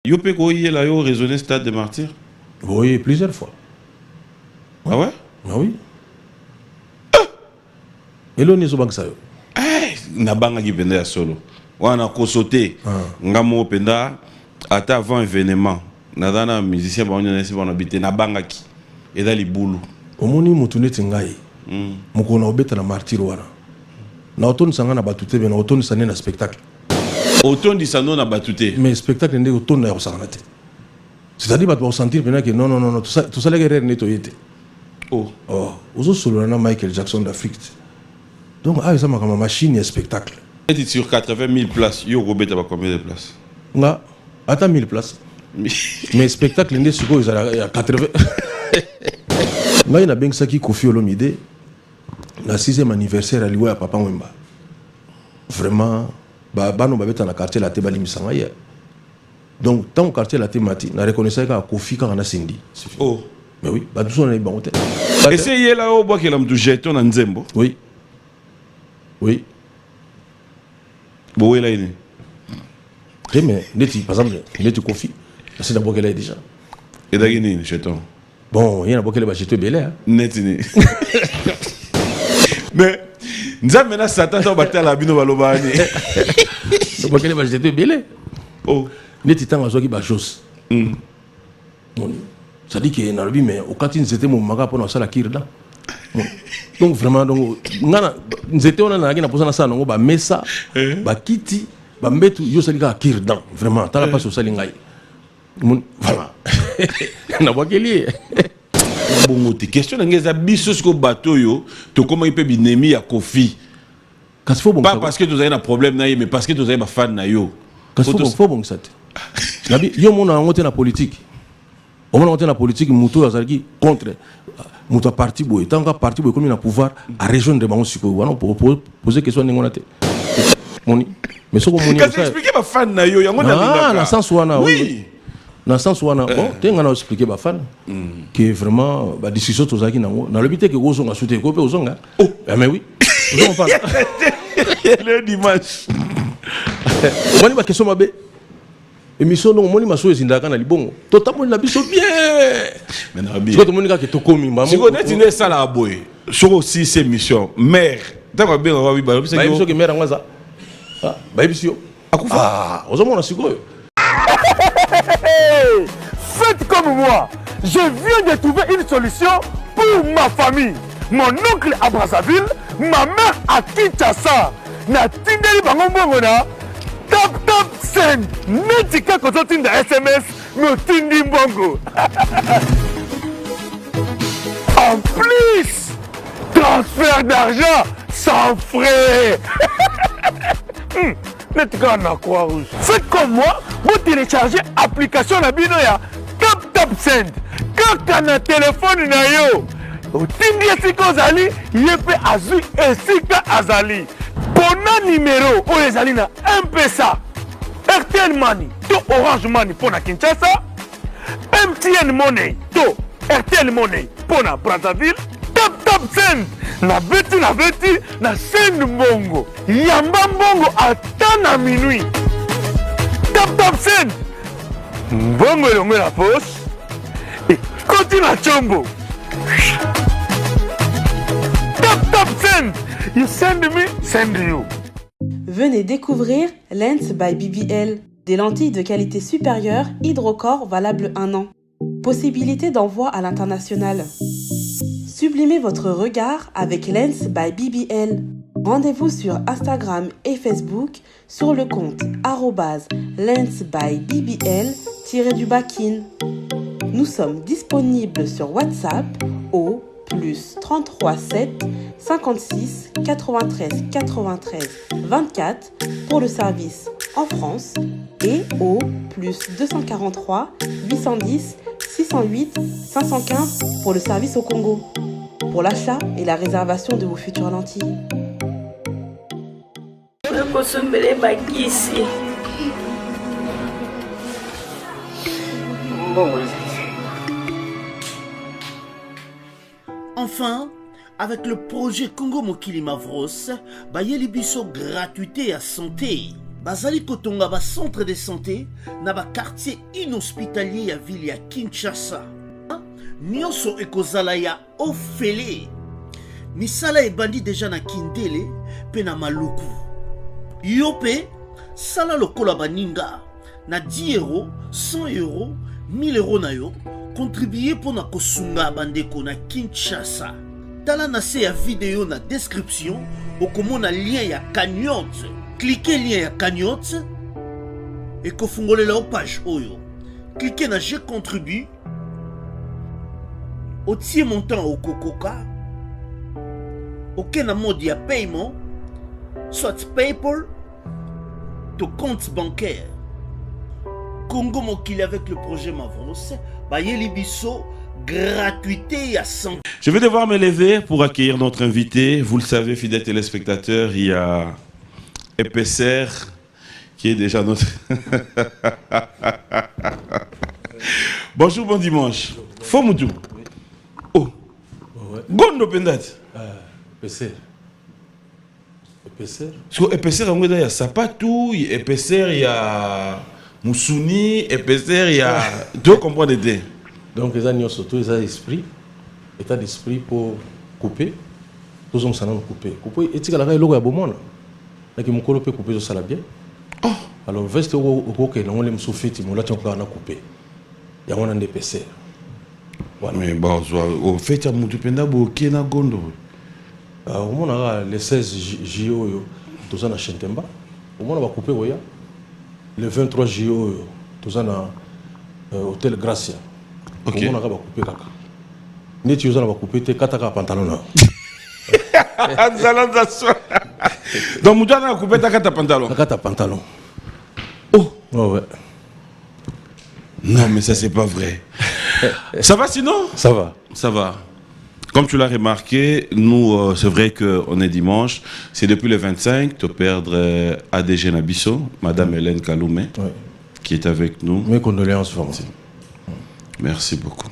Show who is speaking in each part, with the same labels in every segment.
Speaker 1: Yo peut y là yo raisonner stade des martyrs.
Speaker 2: Oui, plusieurs fois.
Speaker 1: Ah ouais?
Speaker 2: Ah oui. Et là, on est au banque ça.
Speaker 1: Na banga qui pendait à solo. On a consoté. Ngamo penda ata avant événement. Na dana musicien ba on est habité na banga qui. Et dans les boulou.
Speaker 2: Au moni mutune tingai. Mukona obeta na martyr wana. Na automne sanga na batute ben automne sané na spectacle.
Speaker 1: Automne dit ça non na batute.
Speaker 2: Mais spectacle ndé automne na osanga té. C'est-à-dire va sentir pendant que non tout ça les guerres nettoyé. Oh, aux solo na Michael Jackson d'Afrique. Donc ça m'a comme machine et spectacle.
Speaker 1: Et sur 80 000 places, yo Robert a combien de places?
Speaker 2: Nga ata 1000 places. Mais spectacle ndé siko ils a 80. Nga ina beng saki Kofi Olomide. La 6e anniversaire à Liwa Papa Wemba. Vraiment bano babeta na quartier la Tebali misanga ya. Donc tant au quartier la Temati, na reconnaissait que Kofi quand on a Cindy.
Speaker 1: Oh.
Speaker 2: Mais oui, bah tout ça on est bon.
Speaker 1: Essayez là au bois que l'homme du jeton en Nzembo.
Speaker 2: Oui. Oui.
Speaker 1: Bon, il a une.
Speaker 2: Mais par exemple, Neti Kofi, c'est d'abord qu'elle est déjà.
Speaker 1: Et d'ailleurs, il jeton.
Speaker 2: Bon, il y a d'abord qu'elle est jeton belé.
Speaker 1: Netini. Mais, nous avons maintenant Satan dans la la bino balobani.
Speaker 2: D'abord qu'elle est jeton belé. Oh. Neti tant à qui bachos. Ça dit que dans le mais au quand c'était mon maga pour la kirda. Donc vraiment donc nous étions on a posé na ça non ba mesa ba kiti ba mbetu yo salika kirda vraiment ta la pas sur salingai. Voilà. Na bakeli.
Speaker 1: Bongo te question ngeza biso ko bateau yo to comment il peut binemi ya Kofi. Pas parce que vous avez un problème na mais parce que vous avez un fan na yo.
Speaker 2: Faut bon ça. Nabi yo mon a monté na politique. On a monté la politique, Moutou Azargi contre Moutou parti boy. Tant que parti boy comme il a pouvoir à rejoindre Bango Siko. Voilà, pour poser question n'engolate. Moni. Mais ce qu'on moni.
Speaker 1: Quand tu expliques ma fan na yo, yango na linga.
Speaker 2: Ah, dans sens wana.
Speaker 1: Oui.
Speaker 2: Dans sens wana. Bon, t'es ngana expliquer ma fan. Que vraiment, bah discussion tous Azargi nango. Dans le but que Ozo a sauté, coupé Ozo nga. Oh, mais oui. Ozo on parle.
Speaker 1: Le dimanche.
Speaker 2: Moni ma question mabe. Émission non moni maso ezindaka na libongo totamoni na biso bien
Speaker 1: mais na bien
Speaker 2: tu vois moni ka to komi maman
Speaker 1: si on est une salle à boy sur aussi ces missions mère t'as bien on va bi ba
Speaker 2: biso que mère ngwaza ah ba biso akufa ah ozomona sikoyo.
Speaker 3: Faites comme moi, je viens de trouver une solution pour ma famille. Mon oncle à Brazzaville, ma mère à Kinshasa. Na tindeli bango mbongo na Tap send. Netika consulting de SMS, me tindi mbongo. En plus, transfert d'argent sans frais. Netika na croix rouge. Faites comme moi, vous téléchargez l'application na binoya Tap send. Quand na téléphone na yo, tindi esika ozali, yepe azui esika azali. Bon numéro au ezali na M-Pesa, RTL Money, to Orange Money pour na Kinshasa, MTN Money, to RTL Money pour na Brazzaville, Tap send, na beti na send mbongo, yamba mbongo ata na minuit. Tap send, mbongo elongo na poche, et koti na chombo. Tap send. You send me, send you.
Speaker 4: Venez découvrir Lens by BBL, des lentilles de qualité supérieure hydrocore valables 1 an. Possibilité d'envoi à l'international. Sublimez votre regard avec Lens by BBL. Rendez-vous sur Instagram et Facebook sur le compte @lensbybbl_kin. Nous sommes disponibles sur WhatsApp au +33 7 56 93 93 24 pour le service en France et au +243 810 608 515 pour le service au Congo. Pour l'achat et la réservation de vos futures lentilles.
Speaker 5: Enfin, avec le projet Congo Mokili Mavros, Bayeli Biso gratuité à santé. bazali kotonga ba centre de santé na ba quartier inhospitalier ya ville ya Kinshasa. Nyonso ekozala ya ofele. Misala ebandi deja na Kindele pe na Maluku. Yo pe sala lokola baninga na 10 euros, 100 euros, 1000 euros na yo contribuer pour na kosunga bandeko na Kinshasa. Tala na se ya vidéo na description okomona lien ya cagnotte. Cliquez lien ya cagnotte et kofungolela o page oyo. Cliquez na je contribue. Otie montant au Kokoka. Ok na mode ya paiement, soit PayPal, to compte bancaire. Congo Mokili avec le projet Mavros, Bayeli Bisso, gratuité à 100.
Speaker 1: Je vais devoir me lever pour accueillir notre invité. Vous le savez, fidèles téléspectateurs, il y a Épaisseur qui est déjà notre... Bonjour, bon dimanche. Fomoutou. Oh. Gondo Pendat.
Speaker 2: Épaisseur. Épaisseur.
Speaker 1: Parce que épaisseur, il y a Sapatou, épaisseur, il y a Moussouni, épaisseur, il y a... Tu comprends l'idée?
Speaker 2: Donc, les agneaux surtout, les esprits, état d'esprit pour couper. Tous on s'en couper. Couper, et tu as la logo à Beaumont. Là, qui m'ont coupé, couper, ça l'a bien. Alors, veste au coquet, on l'aime souffler, on l'a encore coupé. Il y a un épaisseur.
Speaker 1: Voilà. Mais bon, au fait, il y a Moutou Penda, qui est dans Gondo.
Speaker 2: Au moins, on a les 16 JO, tous en a Chentemba. Au moins, on va couper, le 23 JO, tous en a Hôtel Gracia.
Speaker 1: Ok.
Speaker 2: Au moins, on va couper caca. Ni tu vas couper tes kataka pantalon.
Speaker 1: Donc, Moutou a coupé ta kata pantalon.
Speaker 2: Kata pantalon.
Speaker 1: Oh.
Speaker 2: Ouais.
Speaker 1: Non, mais ça, c'est pas vrai. Ça va sinon?
Speaker 2: Ça va.
Speaker 1: Ça va. Comme tu l'as remarqué, nous, c'est vrai qu'on est dimanche. C'est depuis le 25 de perdre ADG Nabisso, Madame Hélène Kaloumé, qui est avec nous.
Speaker 2: Mes condoléances, vraiment.
Speaker 1: Merci beaucoup.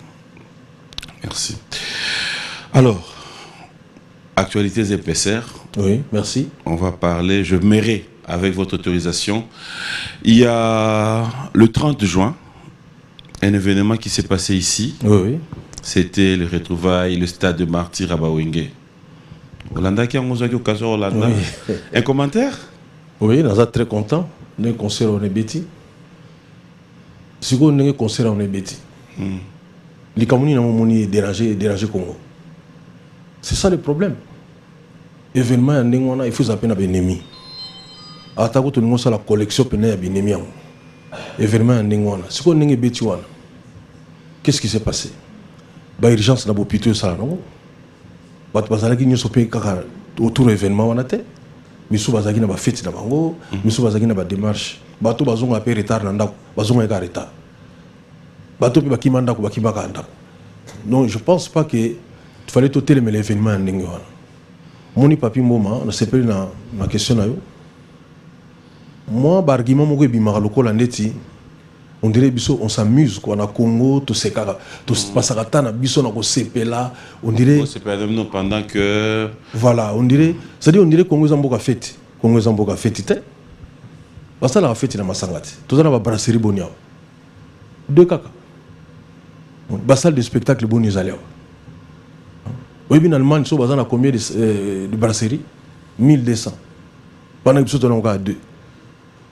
Speaker 1: Merci. Alors, actualités épaisseurs.
Speaker 2: Oui, merci.
Speaker 1: On va parler, je m'irai avec votre autorisation. Il y a le 30 juin, un événement qui s'est passé ici.
Speaker 2: Oui.
Speaker 1: C'était le retrouvailles, le stade de Martyr à Bawenge. Hollanda qui a occasion Hollanda.
Speaker 2: Oui.
Speaker 1: Un commentaire?
Speaker 2: Oui, nous sommes très contents. Nous avons concert en Ebeti. Si vous avez un concert en Ebeti, les Camerounais n'ont pas dérangé Congo. C'est ça le problème. Événement, il faut s'appeler un ennemi. Attaque tout le monde sur la collection pénale à ennemi. Événement, si vous avez un Ebeti, qu'est-ce qui s'est passé? Bah urgence na bopito ça non bat bazalaki nyoso pe kaka autour événement wana te misu bazaki na ba fête na bango misu bazaki na ba démarche bato bazonga pe retard na ndako bazonga ka retard bato pe bakima ndako bakima ka ndako. Non, je pense pas que il fallait tout télémer l'événement ndenge wana moni papi mboma na sepeli na question na yo moi ba argument moko ebimaka lokola ndeti. On dirait biso on s'amuse quoi na Congo tout c'est kaka tout pasakata na biso na ko sepela on dirait
Speaker 1: c'est pas même pendant que
Speaker 2: voilà on dirait c'est-à-dire on dirait Congo zamboka fête te basa la fête na masangati tout ça na ba brasserie bonia deux kaka basal de spectacle boni zaleo oui bien en Allemagne so basa na combien de brasserie 1200 pendant que biso to na deux.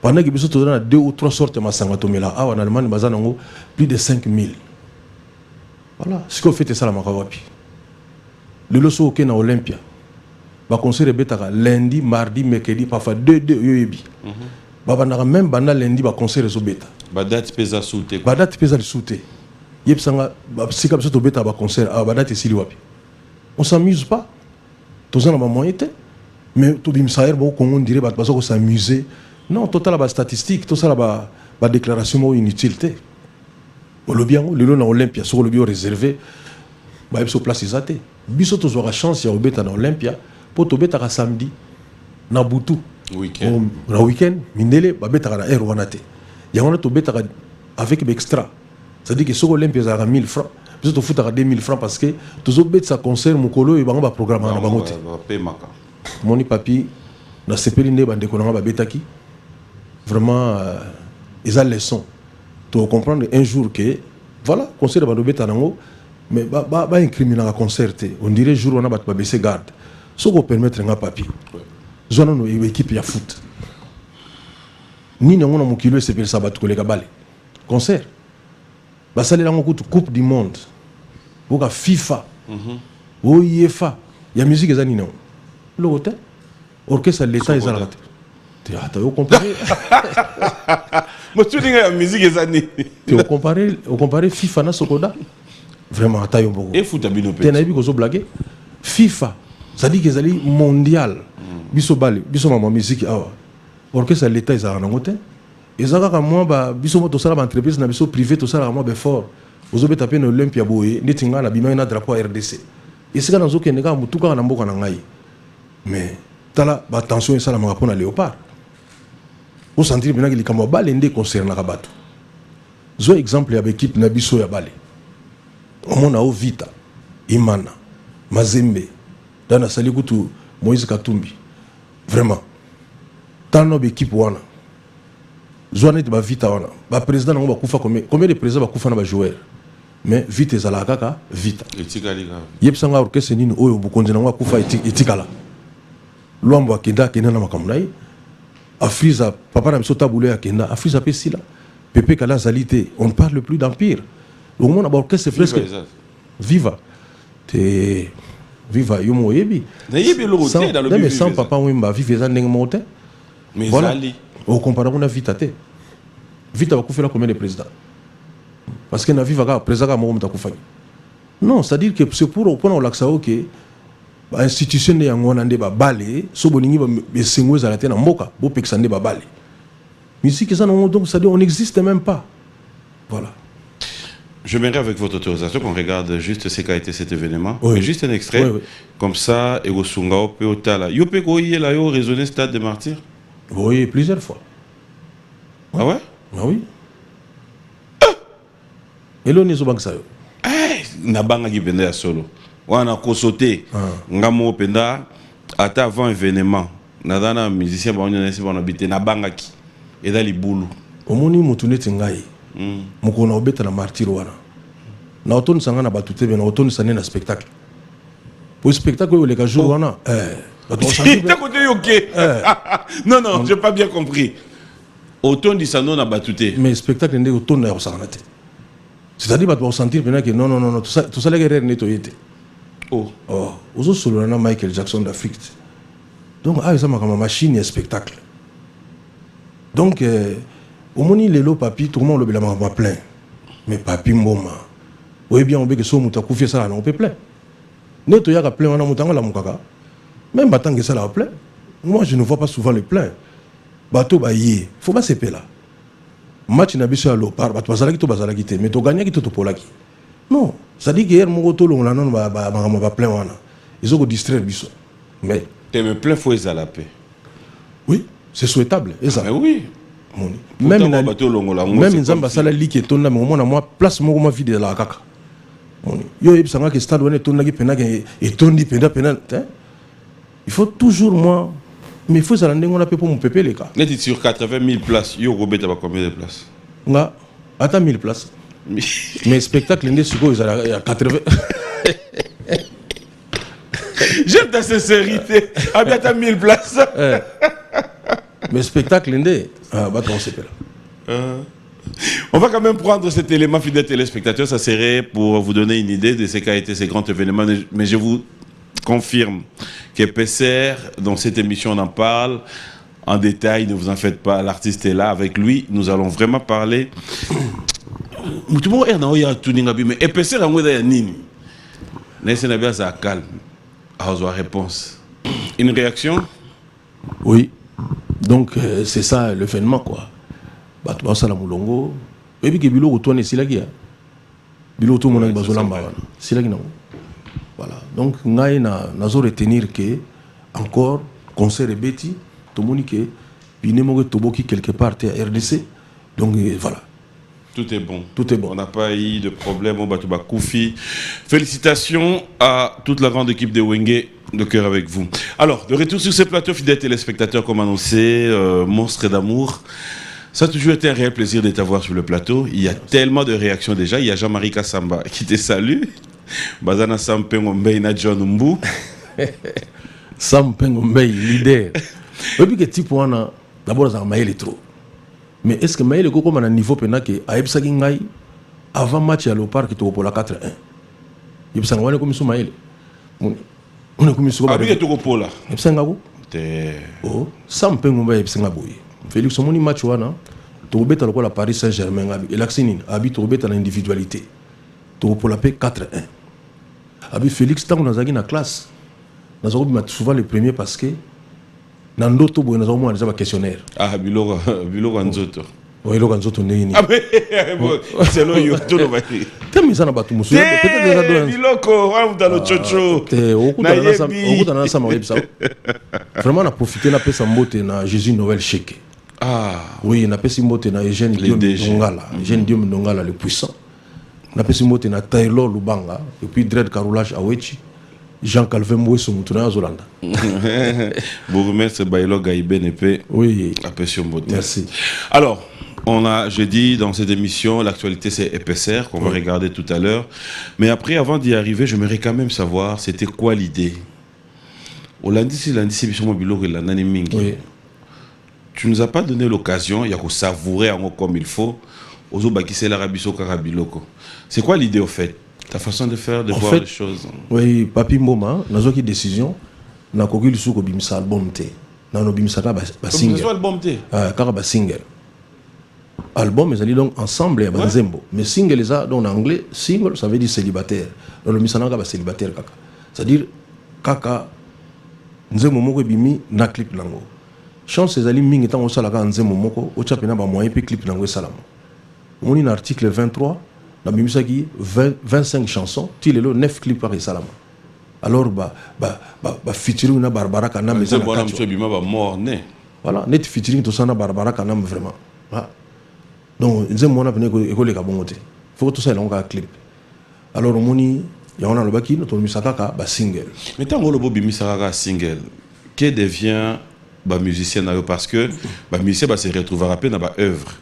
Speaker 2: Pendant que nous avons 2 ou 3 sortes de masangatomela, en Allemagne, nous avons plus de 5000. Voilà. Ce qu'on fait, c'est ça la Makawapi. Le loso au na Olympia. Va concert betaka lundi, mardi, mercredi, parfois 2 yoyebi. Baba même banda lundi va concert so beta.
Speaker 1: Badate pesa souté.
Speaker 2: Badate pesa souté. Yep sanga si comme ça to beta va concert, badate sili wapi. On s'amuse pas. Tous en maman était. Mais to bimsaer bon Congo dirait ba baso s'amuser. Non, total la statistique, tout ça la déclaration inutilité. Le bien, le long Olympia, sur le bio réservé, bah il se place isaté. Biso tous aura chance ya obeta na Olympia pour to beta samedi na Butu.
Speaker 1: Week-end.
Speaker 2: Na week-end, mindele ba beta na air wanate. Ya on to beta avec extra. C'est-à-dire que sur Olympia ça a 1000 francs. Biso to foutara 2000 francs parce que tous beta sa concert mukolo et ba programme na bangote. Moni papi na sepeli ne bande ko na ba beta ki vraiment ils ont leçon tu comprendre un jour que voilà concert de Badobé Tanango mais ba incriminer la concert on dirait jour on a ba baisser garde ce qu'on permettre un papier zone no équipe ya foot ni na ngona mukilo c'est pour ça ba koleka bale concert ba salela ngokutu coupe du monde boka FIFA UEFA ya musique ezani non le hôtel orchestre l'état ezala raté tu as comparé
Speaker 1: moi tu dis la musique ezani
Speaker 2: tu comparer FIFA na Sokoda vraiment atayo beaucoup
Speaker 1: et foot abino pe
Speaker 2: tenabi ko zo blaguer FIFA ça dit que ezali mondial biso bale biso mama musique awa orchestre l'état ezala na ngote ezaka ka moi ba biso moto sala ba entreprise na biso privé to sala moi be fort ozobe taper na Olympia boye netinga na bima na drapeau RDC esika na zoke ndeka mutuka na mboka na ngai mais tala ba tension esala maka pona Léopard o sentir bina ki likambo bale ndé concernant bato zo exemple ya équipe na biso ya bale omona o Vita Imana Mazembe dana sali kutu Moïse Katumbi vraiment tano équipe wana zoane de ba Vita wana ba président ngo ba kufa combien de présidents ba kufa na ba joueurs mais Vita ezala kaka Vita
Speaker 1: etikaliga
Speaker 2: yebsanga orchestre nini oyo bukonzi na ngo kufa etikala Luambo akenda kena na makamnai Afriza papa na biso tabule akenda Afriza pesila Pepe kala zalité on ne parle plus d'empire au moins na orchestre presque viva te viva yomo yebi
Speaker 1: na yebi le côté dans le
Speaker 2: mais sans papa wimba vive za ndenge monte
Speaker 1: mais
Speaker 2: voilà
Speaker 1: zali
Speaker 2: au comparé na Vita te Vita va kufela combien de présidents parce que na viva ka président ka mo mtakufanya non c'est à dire que c'est pour prendre l'accès OK ba institution ya ngona nde ba bale so boningi ba sengwe za la tena mboka bo peksa nde ba bale musique ça non donc ça dit on n'existe même pas voilà.
Speaker 1: Je m'aimerais avec votre autorisation qu'on regarde juste ce qu'a été cet événement.
Speaker 2: Oui.
Speaker 1: Juste un extrait. Oui, oui. Comme ça, et au Sungao, peut au Tala. Yo peut quoi y là, yo raisonner stade des martyrs.
Speaker 2: Oui, plusieurs fois.
Speaker 1: Ah ouais?
Speaker 2: Ah oui. Et là, on est au banque ça.
Speaker 1: Na banga qui pendait à solo. Wana ko sauter. Ngamo penda ata avant événement. Na dana musicien ba on est on habiter na banga qui. Et dans les boulou.
Speaker 2: Omoni mutunete ngai. Mukona obeta na martyr wana. Na otoni sanga na batute be na otoni sané na spectacle. Pour spectacle où les jours wana
Speaker 1: t'as côté yoké. Non non, j'ai pas bien compris. Automne dit ça non na batute.
Speaker 2: Mais spectacle ndé automne na osanga te. C'est-à-dire ba sentir pena que non tout ça les guerres netoyete. Oh, ozo solo na Michael Jackson d'Afrique. Donc ça ma comme machine et spectacle. Donc au moni lelo papi tout le monde le bela ma plein. Mais papi mboma. Oui bien on veut que so muta kufia ça on peut plein. Neto ya ka plein on a mutanga la mukaka. Même batanga ça la plein. Moi je ne vois pas souvent les pleins. Bato ba yé, faut pas se là. Match na biso ya Léopard bato bazalaki to bazalaki te mais to gagnaki to polaki. Non, ça dit que hier mon to long la non ba plein wana. Ils ont distraire biso. Mais
Speaker 1: te me plein faut ça la paix.
Speaker 2: Oui, c'est souhaitable et ça.
Speaker 1: Mais oui.
Speaker 2: Même nzamba sala liki etonda mais omona moi place moko ma vide la kaka. Yo yebsanga que stade wana etonda ki pena ke etondi pena il faut toujours moi mais il faut ça ndenge on a pour mon pépé les cas.
Speaker 1: Net sur 80 000 places, yo Robert a combien de places?
Speaker 2: Nga ata 1000 places. Mais spectacle ndé suko il y a 80.
Speaker 1: J'aime ta sincérité. Ata 1000 places.
Speaker 2: Mais spectacle ndé bah on sait pas.
Speaker 1: On va quand même prendre cet élément, fidèles téléspectateurs. Ça serait pour vous donner une idée de ce qu'a été ces grands événements. Mais je vous confirme que PCR, dans cette émission, on en parle en détail. Ne vous en faites pas. L'artiste est là. Avec lui, nous allons vraiment parler. Mais PCR, on va nini. Ça calme. À réponse. Une réaction?
Speaker 2: Oui. Donc, c'est ça l'événement, quoi. Bato basala mulongo ebi ke biloko to ne silaki ya biloko to mona bazolamba wana silaki na voilà donc ngai nazo retenir que encore concert et beti to moni que bine mo toboki quelque part à RDC donc voilà
Speaker 1: Tout est bon.
Speaker 2: Tout est bon.
Speaker 1: On n'a pas eu de problème au Batouba Koufi. Félicitations à toute la grande équipe de Wenge, de cœur avec vous. Alors, de retour sur ce plateau, fidèles téléspectateurs, comme annoncé, Monstre d'amour. Ça a toujours été un réel plaisir de t'avoir sur le plateau. Il y a tellement de réactions déjà. Il y a Jean-Marie Kassamba qui te salue. Bazana Sampengombe na John Mbu.
Speaker 2: Sampengombe, leader. Et puis que type on d'abord ça Maël est trop. Mais est-ce que Maël est comme à un niveau pena que Aïbsa Gingai avant match à l'Opar qui te pour la 4-1. Il peut s'envoyer comme sur Maël. On est comme sur
Speaker 1: Maël. Abi est pour là.
Speaker 2: Il peut s'engager. Oh, Sampengombe il peut s'engager. Félix Omoni match wana to beta la Paris Saint-Germain abi elaxinine abi to beta l'individualité. To pour la paix 4-1. Abi Félix tant on a na classe. Nous avons souvent le premier parce que dans d'autres bois nous avons un questionnaire.
Speaker 1: Ah biloko nzoto.
Speaker 2: Oui biloko nzoto nini.
Speaker 1: Ah mais c'est là yo tout le va.
Speaker 2: Tellement ça na batu musu. Peut-être déjà deux.
Speaker 1: Biloko on dans le chocho.
Speaker 2: Okuta sama websa. Vraiment on a profité na pesa mbote na Jésus Noël Cheke.
Speaker 1: Ah
Speaker 2: oui, na pesa mbote na Eugène Diom Ndongala. Eugène Diom Ndongala le puissant. Na pesa mbote na Taylor Lubanga et puis Dread Carolage Awechi. Jean-Calvin Mouesso Moutouna Zolanda.
Speaker 1: Bourgmestre Bailo Gaïbenepe.
Speaker 2: Oui.
Speaker 1: Merci. Alors, on a, je dis dans cette émission, l'actualité c'est épaisseur, qu'on va regarder tout à l'heure. Mais après, avant d'y arriver, j'aimerais quand même savoir, c'était quoi l'idée? Lundi, c'est Mobilo et la Nanimingi.
Speaker 2: Oui.
Speaker 1: Tu nous as pas donné l'occasion, il y a qu'à savourer comme il faut. Ozo Bakise l'Arabie Soukarabiloko. C'est quoi l'idée au fait? Ta façon de faire, de voir les choses.
Speaker 2: Oui, Papi Mboma, nous avons une décision. Nous avons eu un album. Nous avons eu un single. Un single. Album, ils allaient donc ensemble et à Zembo. Mais single, en anglais, single, ça veut dire célibataire. Nous avons un célibataire. C'est-à-dire, Kaka, nous avons un clip. Chance, ils allaient mingi tant au salaka en Zembo moko, au chapena ba moyen clip nango salama. On a un article 23. Dans Bimisaki, 25 chansons, il y a 9 clips par Salama. Alors, featuring na Barbara Kanam, mais c'est voilà, net featuring tout ça na Barbara Kanam vraiment. Donc, ils aiment mon appel école Kabongote. Faut que tout ça ait un clip. Alors, on y a un albaki, notre musaka single.
Speaker 1: Mais tant que le Bimisaka single, qui devient musicien parce que musicien se retrouver après dans œuvre.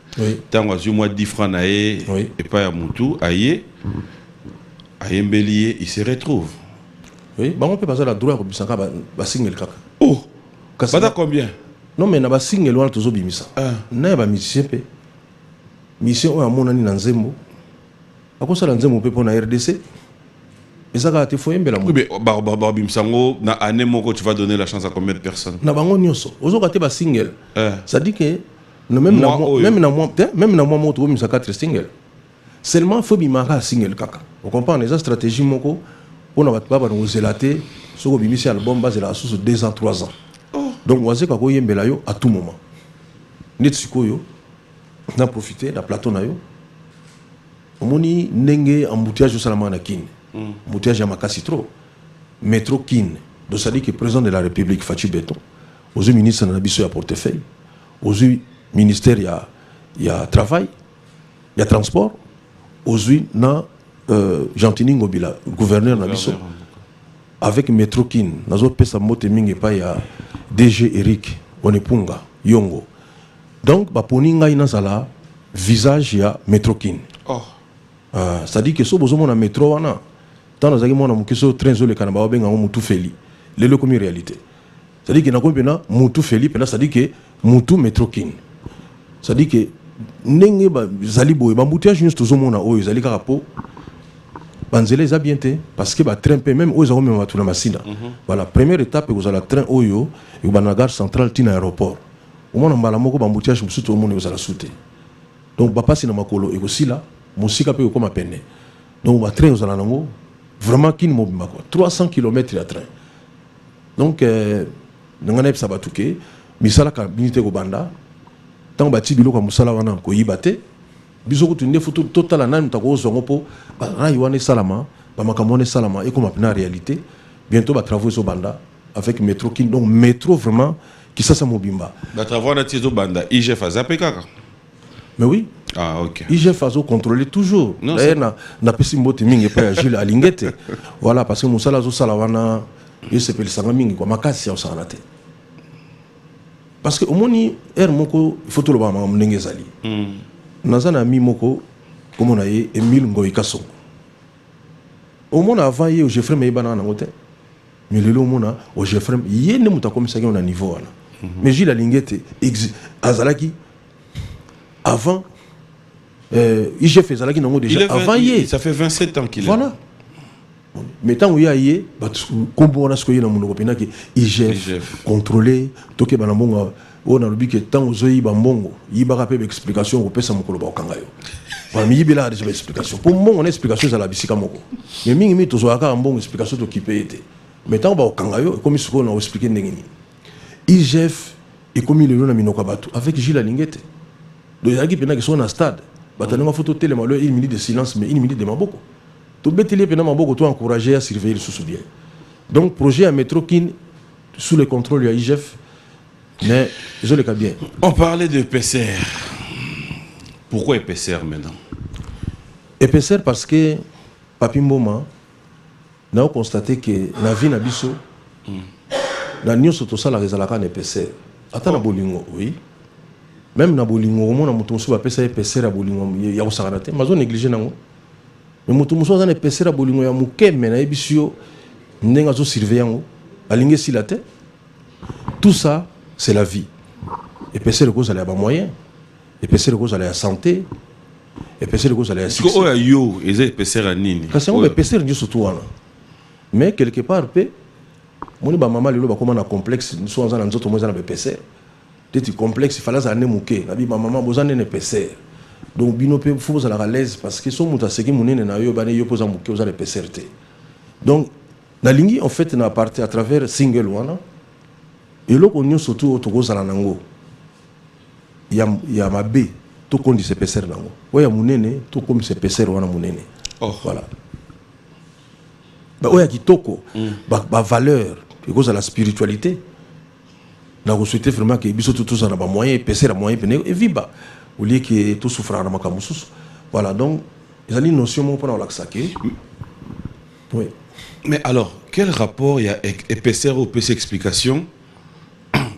Speaker 1: Tant que moi 10 francs naé et pas à Moutou, aïe Mbelier, il se retrouve.
Speaker 2: Oui, on peut passer la droite pour Bissaka single kaka.
Speaker 1: Oh, ça combien?
Speaker 2: Non mais na single on toujours bimisa. Na ba musicien pe. Musicien on a mon ani na Nzembo. Ako ça na Nzembo pe pour na RDC. Et ça a été fait un
Speaker 1: oui, mais Barbim Sango, na année moko tu vas donner la chance à combien de personnes?
Speaker 2: Na bango nyonso. Ozo ka te ba single. Ça dit que même na moi moto mi sa 4 single. Seulement faut bimaka single kaka. On comprend les stratégies moko pour na ba ba no zelaté, soko bimisi album base la sous 2 ans 3 ans. Donc waze ka ko yembela yo à tout moment. Net sikoyo na profiter na plateau na yo. Omoni ndenge embouteillage salama na kine. Embouteillage à Makassi trop. Métro Kin. Donc ça dit que le président de la République, Fachi Beton, aux ministres de la portefeuille, aux ministères, il y a travail, il y a transport, aux Gentini Ngobila, gouverneur Nabiso, avec Métro Kin, nous avons fait ça moté mingi pa ya DG Eric, Onepunga, Yongo. Donc, Baponinga inazala, visage ya Métro Kin. Ça dit que si vous avez un métro, tant que vous avez un train sur le canaba, vous avez un moutou feli. C'est le comme réalité. Ça dit que vous avez un moutou feli, ça dit que moutou métro kin. Ça dit que nenge zali boy bambouteillage juste tout le monde a zali karapo banzele za bien té parce que ba train même aux ont même tout la machine. Voilà, première étape vous allez train oyo et ba na gare centrale tina aéroport. Au moment mbala moko bambouteillage tout le monde vous allez sauter. Donc ba passer na makolo et aussi là musika pe comme peine. Donc ba train aux allez nango vraiment kin mobima quoi 300 km à train. Donc ngana ça batuke misala ka binité ko banda tant bati biloko musala wana ko yibate biso ko tunde photo total nan tako zongo po ba yiwane salama ba makamone salama et comme na réalité bientôt ba travaux so banda avec métro kin donc métro vraiment qui ça mobimba
Speaker 1: ba travaux na tizo banda IGF azapeka.
Speaker 2: Mais oui
Speaker 1: Ah, ok.
Speaker 2: IGF a contrôlé toujours. D'ailleurs, na pesi mbote mingi pa ya Jules Alingete. Voilà, parce que Moussala zo salawana, il s'appelle sanga mingi quoi, makasi ya sanate. Parce que au moni er moko il faut tout le ba ndenge zali. Nazana mi moko comme on a eu Emile Ngoyi Kasongo. Au monde avant hier Geoffrey Meibana na ngote. Mais le mona au Geoffrey yé ne muta comme ça on a niveau là. Mais Jules Alingete azalaki avant IGF ezalaki nango déjà avant hier.
Speaker 1: Ça fait 27 ans qu'il est.
Speaker 2: Voilà. Mais tant qu'il y a eu, comme on a ce qu'il y a dans mon opinion, que IGF contrôlé, toke banambonga, on a le que tant aux yeux bambongo, il va rappeler explication au pesa mokolo ba kangayo. Voilà, mais il y a des explications. Pour moi, on a explication sur la bisika moko. Mais mingi mi tozo aka mbongo explication to kipe été. Mais tant ba kangayo, comme ce qu'on a expliqué ndengini. IGF est comme le na minoka batu avec Gilles Alingete. Donc il y a qui pena qui sont dans stade. Batanonga photo télé malo une minute de silence mais une minute de maboko. Tout bêtile pendant maboko to encourager à surveiller le sous-bien. Donc projet à métro kin sous le contrôle de IGF. Mais je le cas bien.
Speaker 1: On parlait de PCR. Pourquoi PCR maintenant?
Speaker 2: PCR parce que Papi Mboma n'a constaté que la vie n'a biso la nion soto sala rezalaka na PCR. Ata na bolingo oui. Même na bolingo on a mutu musu ba PCR bolingo ya osakana te mazo négliger nango. Mais mutu musu za na PCR bolingo ya mukeme na ebisio ndenga zo surveiller yango alinge silate. Tout ça c'est la vie. Et PCR cause aller ba moyen. Et PCR cause aller la santé. Et PCR cause aller la
Speaker 1: succès. Ko yo eza PCR a nini?
Speaker 2: Parce que on PCR ndio surtout wana. Mais quelque part pe moni ba mama lelo ba koma na complexe nous sommes en nzoto moza na PCR. Dès complexe il fallait ça ne muke. Na bi ba mama bozane ne PCR. Donc bino pe faut vous à l'aise parce que son muta seki munene na yo ba ne yo poza muke oza le PCR te. Donc na lingi en fait na parti à travers single wana. Et là on surtout autour za nango. Ya mabe to kondi se PCR nango. Oya munene to comme se PCR wana munene.
Speaker 1: Oh
Speaker 2: voilà. Bah oya kitoko ba valeur et cause à la spiritualité. Na ko souhaiter vraiment que biso tout ça na ba moyen PCR moyen pene et viba au lieu que tout souffrir na makamusus. Voilà donc ils ont une notion mon pour l'axaké. Oui.
Speaker 1: Mais alors quel rapport il y a PCR ou PC explication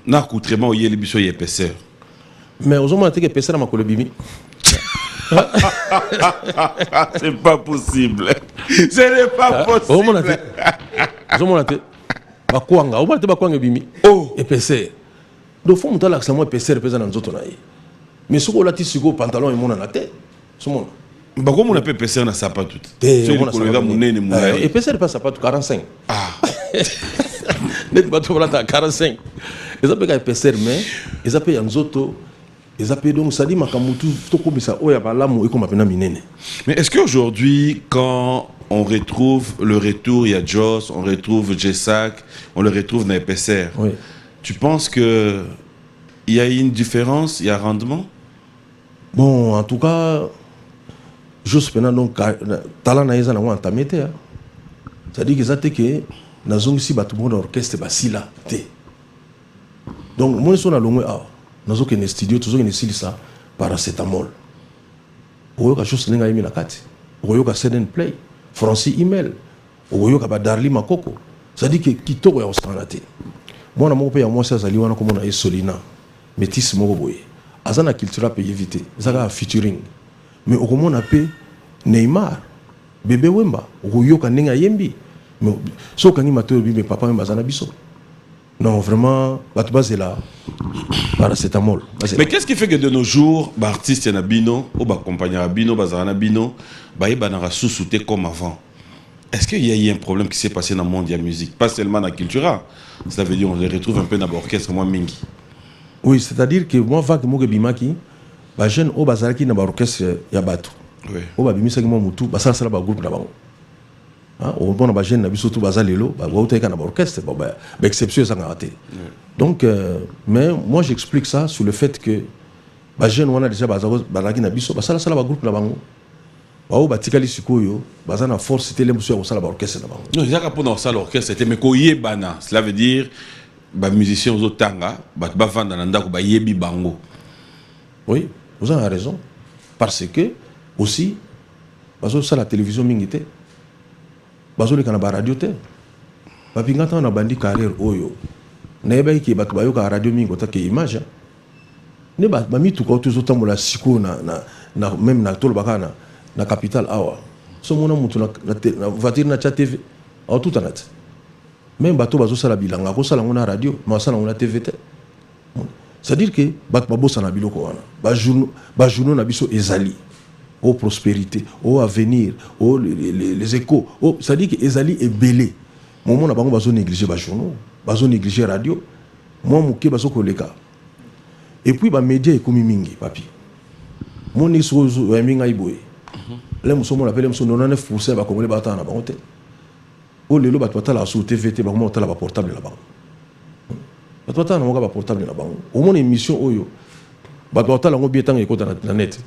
Speaker 1: na accoutrement il y a les biso il y a PCR.
Speaker 2: Mais aux hommes que PCR ma kolobimi.
Speaker 1: C'est pas possible. Ce n'est pas possible.
Speaker 2: Bakwanga, on va te bakwanga bimi.
Speaker 1: Oh,
Speaker 2: PCR. Donc faut monter l'accent moi PCR pesa na nzoto na ye. Mais ce qu'on a tissé go pantalon et mon na tête. Ce monde.
Speaker 1: Bah comment on appelle PCR na sapato? C'est le collègue munene munene.
Speaker 2: Et PCR pas sapato 45.
Speaker 1: Ah.
Speaker 2: Net bato la 45. Ils appellent PCR mais ils appellent nzoto. Ils appellent donc ça dit makamutu to comme ça oya balamu et comme appena minene.
Speaker 1: Mais est-ce qu'aujourd'hui quand on retrouve le retour, il y a Joss, on retrouve Jessak, on le retrouve dans les PCR.
Speaker 2: Oui.
Speaker 1: Tu penses que il y a une différence, il y a rendement?
Speaker 2: Bon, en tout cas, Joss pena donc talent na yeza na entamé te. C'est-à-dire que ça te que na zongi si batu bon orchestre basila te. Donc moi son na longwe a nazo ke ne studio toujours ne silisa paracétamol. Oyo ka Joss ninga yimi na kati. Oyo ka send play. Francis email oyo ka ba Darli Makoko ça dit que kitoko ya ostranaté moi na mo pe ya moi ça zali wana comme on a Solina métis moko boye azana culture peut éviter zaka featuring mais au comment on appelle Neymar bébé Wemba oyo ka ninga yembi mais so kangi mato bi papa Wemba zana biso non vraiment bat base là paracétamol.
Speaker 1: Mais qu'est-ce qui fait que de nos jours bah artiste na bino ou bah compagnie bino bazana bino bah il banara sous-souté comme avant? Est-ce qu'il y a eu un problème qui s'est passé dans le monde de la musique, pas seulement dans la culture? Ça veut dire on les retrouve un peu dans l'orchestre moi mingi.
Speaker 2: Oui, c'est-à-dire que moi vague mo bimaki ba jeune au bazaraki na ba orchestre ya bato.
Speaker 1: Oui.
Speaker 2: O ba bimisa ki mo mutu ba sala ba groupe na bango. Hein, on bon ba jeune na biso tout bazalelo ba ba na ba orchestre ba exception ça nga raté. Donc mais moi j'explique ça sur le fait que ba jeune on a déjà bazaki na biso ba sala ba groupe na bango. Bao batikali sikoyo bazana force c'était l'impression ça la orchestre na bango.
Speaker 1: Non, ils a pour dans ça l'orchestre c'était mais ko yebana, cela veut dire ba musiciens aux tanga ba vendre na ndako ba yebi bango.
Speaker 2: Oui, vous avez raison. parce que aussi bazo ça la télévision mingité bazo le kana ba radio te papi ngata na bandi carrière oyo na yeba ki bato bayo ka radio mingo ta ke image ne ba mi tout ko toujours tambola siko na même na tolo bakana na capital awa so mona mutu na voiture na TV au tout anat même bato bazo sala bilanga ko sala ngona radio ma sala ngona TV te c'est-à-dire que bato babosa na biloko wana ba journaux na biso ezali au prospérité au avenir au les échos c'est-à-dire que ezali est belé moment na bango bazo négliger ba journaux bazo négliger radio moi muke bazo koleka et puis ba média ekomi mingi papi mon isozo ya minga iboye les musomo la pele musomo 99% ba congolais ba tana bango te o lelo bato batala sur TVT ba mo tala ba portable la bango bato batala mo ba portable la bango au mon émission oyo bato batala ngo bietanga ekota na net.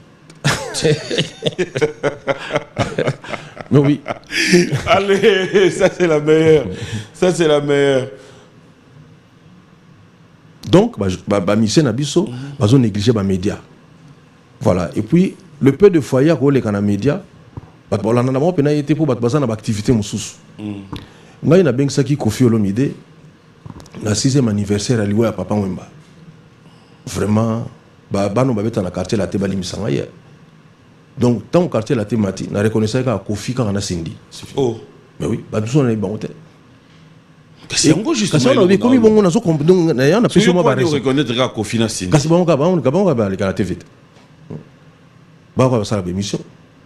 Speaker 2: Mais oui.
Speaker 1: Allez, ça c'est la meilleure. Ça c'est la meilleure.
Speaker 2: Donc, mission nabiso, bazo négliger ba média. Voilà. Et puis le peu de foyers qu'on les kana média, bat bola na mo pena été pour bat bazana ba activité mususu. Ngai na bengi saki Koffi Olomide na 6e anniversaire aliwa ya papa Wemba. Vraiment bano babeta na quartier la te balimisanga ya. Donc, tant au quartier la thématique, on reconnaissait qu'à Koffi quand on a Cindy.
Speaker 1: Oh.
Speaker 2: Mais oui, bah tout ça on est bon.
Speaker 1: C'est un gros justement.
Speaker 2: Quand on a comme bon on a so donc on a plus moi
Speaker 1: ba reconnaître qu'à Koffi na Cindy.
Speaker 2: Quand c'est bon on va aller à la TV. Bah on va ça la émission.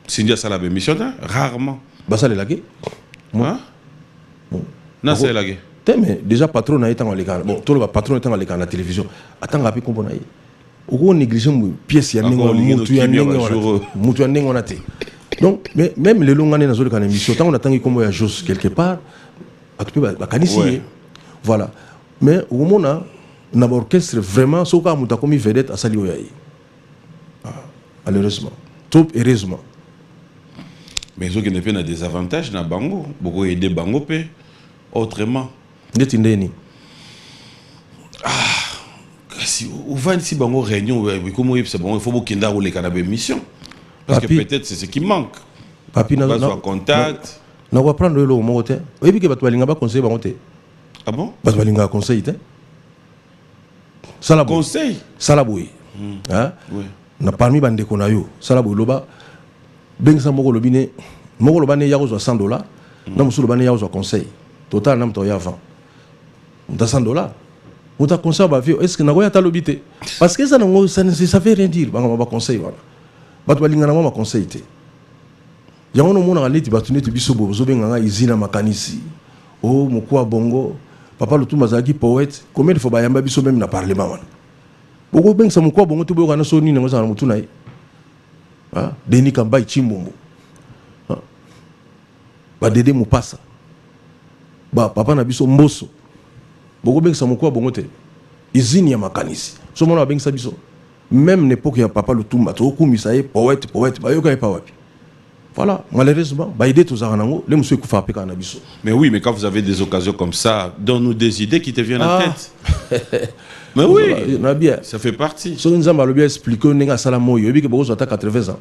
Speaker 1: Cindy a ça la émission rarement.
Speaker 2: Bah ça les laguer.
Speaker 1: Moi. Non, c'est laguer.
Speaker 2: Mais déjà patron a été dans les canaux. Bon, tout le patron est dans les canaux la télévision. Attends rapide comme on a on néglige pièce ya ningo mutu ya ningo on a té. Donc même les longs années dans une émission tant on attend comme il y a chose quelque part à tout peut canisi voilà mais au moment na orchestre vraiment so ka muta comme vedette à sali oyayi malheureusement trop heureusement
Speaker 1: mais ce qui ne fait des avantages na bango beaucoup aider bango pe autrement
Speaker 2: ndeti ndeni
Speaker 1: si on va ici bango réunion comment c'est bon il faut beaucoup qu'il ait une émission parce que peut-être c'est ce qui manque
Speaker 2: papi
Speaker 1: na contact
Speaker 2: na va prendre le mot te et puis que bato balinga ba conseil bango te
Speaker 1: ah bon
Speaker 2: bato balinga conseil te sala
Speaker 1: conseil
Speaker 2: sala boy hein na parmi bande ko na yo sala boy loba bengisa moko lobine moko loba ne yago $100 na musu loba ne yago conseil total na mto ya 20 $100 on t'a conseillé à vie est-ce que n'a pas l'obité parce que ça ne veut rien dire on va conseiller voilà bat balinga na ma conseil te yango no mona aleti batune te biso bozo benga izina makanisi oh mokwa bongo papa le tout mazaki poète combien de fois bayamba biso même na parlement wana boko benga mokwa bongo to boka na so nini ngo za mutu na yi ah deni kamba chimbombo ba dede mupasa ba papa na biso mboso boko benga mokwa bongo te izini ya makanisi so mona benga biso même n'époque ya papa le tumba to kumisa ye poète ba yoka pa wapi voilà malheureusement ba idée to zaranango les monsieur kufa pe kana biso
Speaker 1: mais oui mais quand vous avez des occasions comme ça donne-nous des idées qui te viennent en tête mais oui
Speaker 2: na bien
Speaker 1: ça fait partie
Speaker 2: so nzamba lo bien expliquer ninga sala moyo ebi ke boko zo ta 80 ans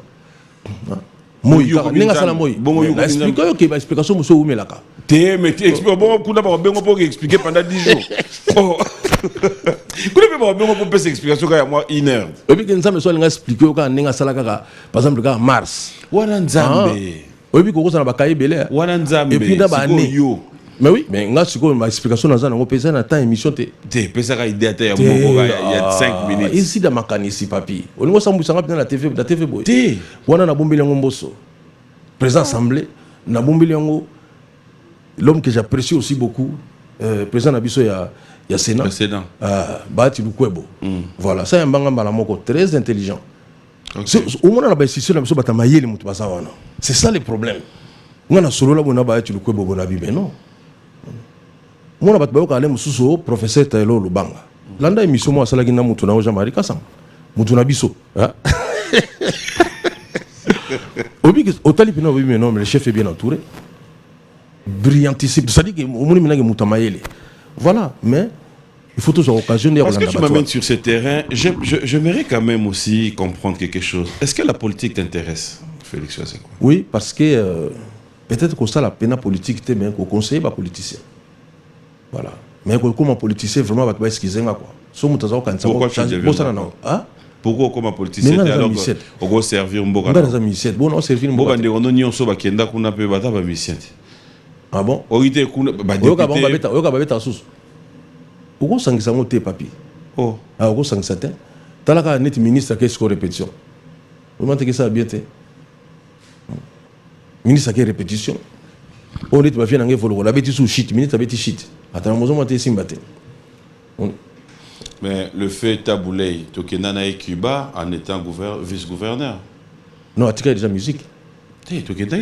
Speaker 2: moyo ninga sala moyo
Speaker 1: bon yo
Speaker 2: expliquer yo ke ba explication monsieur umelaka
Speaker 1: te mais tu expliques bon kuna ba bengo pour expliquer pendant 10 jours oh kuna ba bengo pour passer explication ka moi 1 heure
Speaker 2: ebi ke nzamba so ninga expliquer yo ka ninga sala kaka par exemple ka mars
Speaker 1: wana nzambe
Speaker 2: ebi ko na ba kaye belé
Speaker 1: wana nzambe
Speaker 2: et puis na ba né
Speaker 1: yo
Speaker 2: mais oui mais nga siko ma explication na zana ngo pesa na temps émission te
Speaker 1: pesa ka idée ta ya moko il y a 5 minutes
Speaker 2: ici da makanisi papi olingo sambusa ngapina na TV boy
Speaker 1: te
Speaker 2: wana na bombeli ngo mboso président assemblée na bombeli ngo l'homme que j'apprécie aussi beaucoup président nabiso ya Sénat Bahati Lukwebo voilà ça yambanga mbala moko très intelligent au moins na ba institution nabiso batamayeli mutu basa wana c'est ça le problème ngana solo la bona Bahati Lukwebo bona bibe non mona bat bayoka ale mususu professeur Taylor Lubanga landa émission mo asala gina mutu na Jean-Marie Kassam mutu na biso obi otali pina obi mais non mais le chef est bien entouré brillantissime c'est-à-dire que on moni minage mutu mayele voilà mais Il faut toujours occasionner.
Speaker 1: Parce que tu m'amènes sur ce terrain, j'aimerais quand même aussi comprendre quelque chose. Est-ce que la politique t'intéresse, Félix Waseko?
Speaker 2: Oui, parce que peut-être que ça, la peine politique, c'est bien qu'on conseille les politiciens. Voilà. Mais comme un politicien, vraiment, va te excuser.
Speaker 1: Pourquoi tu deviens pourquoi comme un politicien alors qu'on va servir un bon
Speaker 2: on va servir un bon ah bon? Pourquoi ça ne t'es papi? Oh. Ah, pourquoi ça ne s'est pas? T'as la net ministre qui est répétition. Comment tu ça bien? Ministre qui est répétition. On dit que tu vas faire un vol. La bêtise ou shit. Ministre bêtise shit. Attends, moi je vais te
Speaker 1: mais le fait taboulé, tu es nana Cuba en étant vice-gouverneur.
Speaker 2: Non, tu as déjà musique.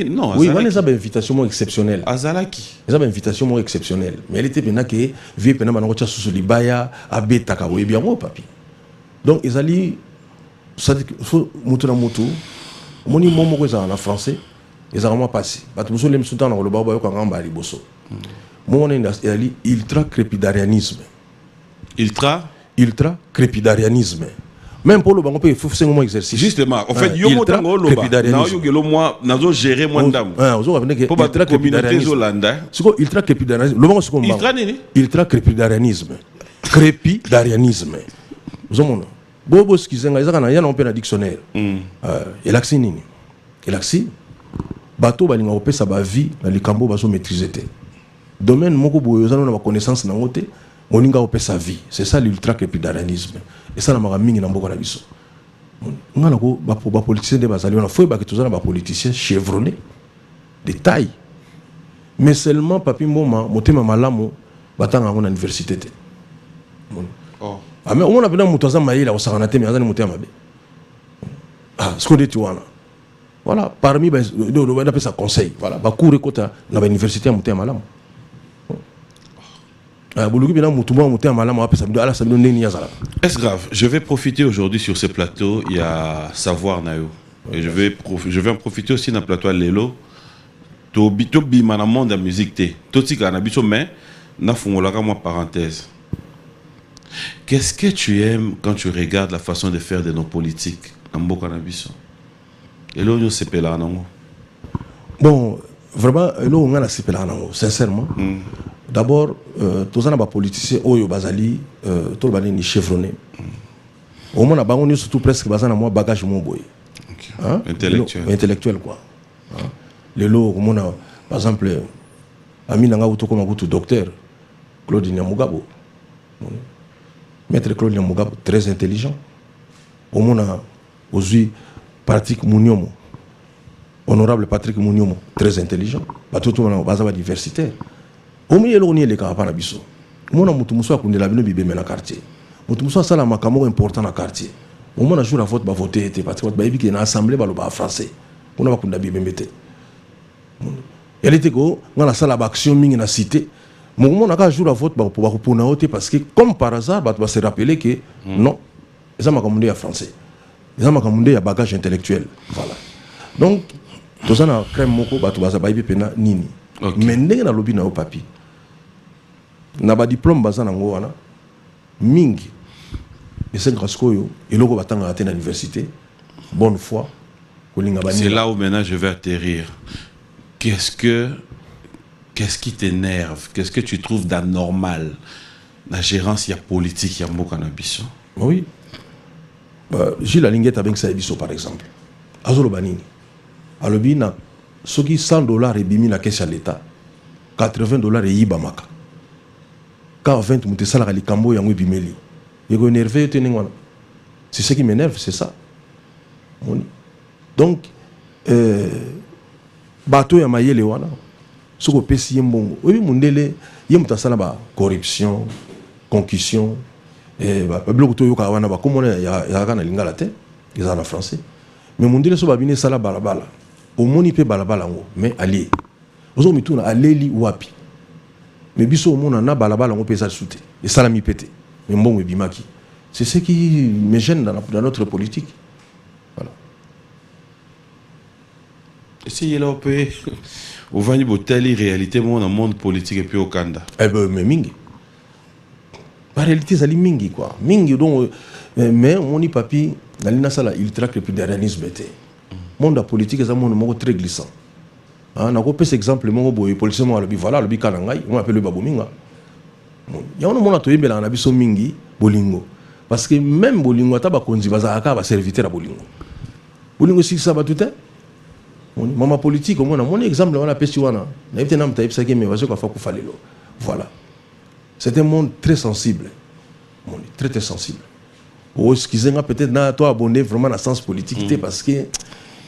Speaker 1: Non,
Speaker 2: oui, mais ça une invitation exceptionnelle.
Speaker 1: Azalaki.
Speaker 2: Ça une invitation exceptionnelle. Mais elle était bien que vie pendant ma noche sous le baya abeta ka oui bien papi. Donc ils allaient ça dit faut mutu na mutu. Moni momo ko ça en français. Ils ont vraiment passé. Parce que nous sommes sultan dans le baba yo kanga mbali boso. Mon ali ultra crépidarianisme. Ultra crépidarianisme. Même pour le banc, il faut faire un exercice.
Speaker 1: Justement, en fait, il y a un gérer moins d'âme.
Speaker 2: Pour battre ultra crépidarianisme. Ultra crépidarianisme. Crépidarianisme. Vous avez Bobo Skizenga, il y a un dictionnaire. Et l'axi nini. Et l'axi, bateau balinga opé sa vie dans les cambo baso maîtriser. Domaine moko boyozano na connaissance na ngote. Moninga opé sa vie. C'est ça l'ultra crépidarianisme. Et ça, n'a mingi na mboka na biso. Ngana ko ba politicien de bazali on a foi ba que tous na ba politicien chevronné de taille. Mais seulement papi mboma motema malamu batanga ngona université te. Oh. Ah mais on a bena mutoza maïla osakana te mais azani motema be. Ah ce qu'on dit tu wana. Voilà, parmi on appelle ça conseil. Voilà, ba cours kota na ba université motema malamu.
Speaker 1: Est-ce grave? Je vais profiter aujourd'hui sur ce plateau, il y a Savoir Nayo. Et je vais en profiter aussi dans le plateau à Lelo. Tobi dans le monde de la musique. Toti Kanabiso, mais na fungolaka moi parenthèse. Qu'est-ce que tu aimes quand tu regardes la façon de faire de nos politiques en Mboka Nabiso? Et là, on se pèle en ango.
Speaker 2: Bon, vraiment, là, on a se pèle en ango, sincèrement. D'abord, tous les politiciens Oyo Bazali, tout le monde est chevronné. Au moins, on est surtout presque basé moi bagage mon boy. Intellectuel quoi. Les lots, par exemple, Ami Nanga Uto comme un docteur, Claude Nyamugabo. Maître Claude Nyamugabo, très intelligent. Au moins, aujourd'hui, Patrick Mouniomo, honorable Patrick Mouniomo, très intelligent. Tout le monde est diversitaire. Au milieu de les campagnes biso. Moi na mutu muso akundela bino bibeme na quartier. Mutu muso sala makamo important na quartier. Au moins na jour à vote ba voter te parce que ba yebiki na assemblée ba lo ba français. On a bakunda bibeme te. Elle était go ngala sala ba action mingi na cité. Mon na ka jour à vote ba pour na voter parce que comme par hasard ba se rappeler que non, ça m'a commandé à français. Ça m'a commandé à bagage intellectuel. Voilà. Donc tout ça na crème moko ba to ba yebi pena nini. Mais ndenge na lobi na o papi. Na ba diplôme baza nango wana mingi et c'est grâce koyo eloko batanga à l'université bonne foi kolinga bani.
Speaker 1: C'est là où maintenant je vais atterrir. Qu'est-ce qui t'énerve? Qu'est-ce que tu trouves d'anormal? La gérance il y a politique il y a Mboka na biso.
Speaker 2: Oui. Gilles Alinguet avec ça biso par exemple. Azolo banini. Alobi na soki $100 et bimi na caisse à l'état. $80 et yibamaka. Quand 20 mouté salaire les cambo yango bimeli. Yego énervé tenengwana. C'est ce qui m'énerve, c'est ça. Donc bateau ya mayele wana. Soko pesi yembongo. Oui mundele yemuta sala ba corruption, concussion et ba bloc to yoka wana ba comme ya kana lingala te. Ils en français. Mais mundele so ba bine sala balabala. Au moni pe balabala ngo mais allié. Ozo mituna aleli wapi. Mais biso mona na balabala ngo pesa souté et salami pété. Mais mbongo bimaki. C'est ce qui me gêne dans notre politique. Voilà.
Speaker 1: Et si il a opé au vanibo telle réalité dans le monde politique et puis au Kanda.
Speaker 2: Eh ben mais mingi. par réalité ça mingi quoi mingi donc mais on y papi dans l'inasala ultra crépidarianisme était monde la politique c'est un monde très glissant ah na ko pese exemple mon boy policier mo alobi voilà alobi kana ngai on appelle le babominga ya on mona to yembela na biso mingi bolingo parce que même bolingo ata ba konzi bazaka ba serviteur à bolingo si ça va tout est mama politique au moins mon exemple on a pesi wana na yete na mta ipsa ke me bazo ka fa ku falelo voilà c'est un monde très sensible très très sensible oh excusez-moi peut-être na toi abonné vraiment dans sens politique parce que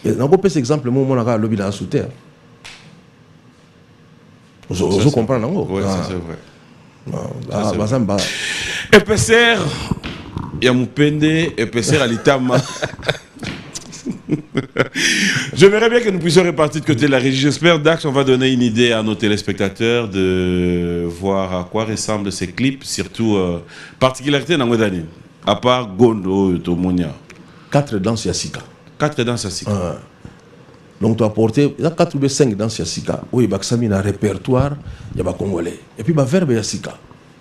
Speaker 2: na ko pese exemple mon na ka lobby dans sous terre je comprends non
Speaker 1: oui ça c'est vrai
Speaker 2: EPCR
Speaker 1: ya mupende EPCR alitama. J'aimerais bien que nous puissions répartir de côté de la régie. J'espère, Dax, on va donner une idée à nos téléspectateurs de voir à quoi ressemblent ces clips, surtout particularité dans Dani. À part Gondo, Tomonia.
Speaker 2: 4 danses Yassika.
Speaker 1: 4 danses Yassika.
Speaker 2: Donc tu as apporté 4 ou 5 danses Yassika. Oui, il y a un répertoire, il y a un Congolais. Et puis il y a un verbe Yassika.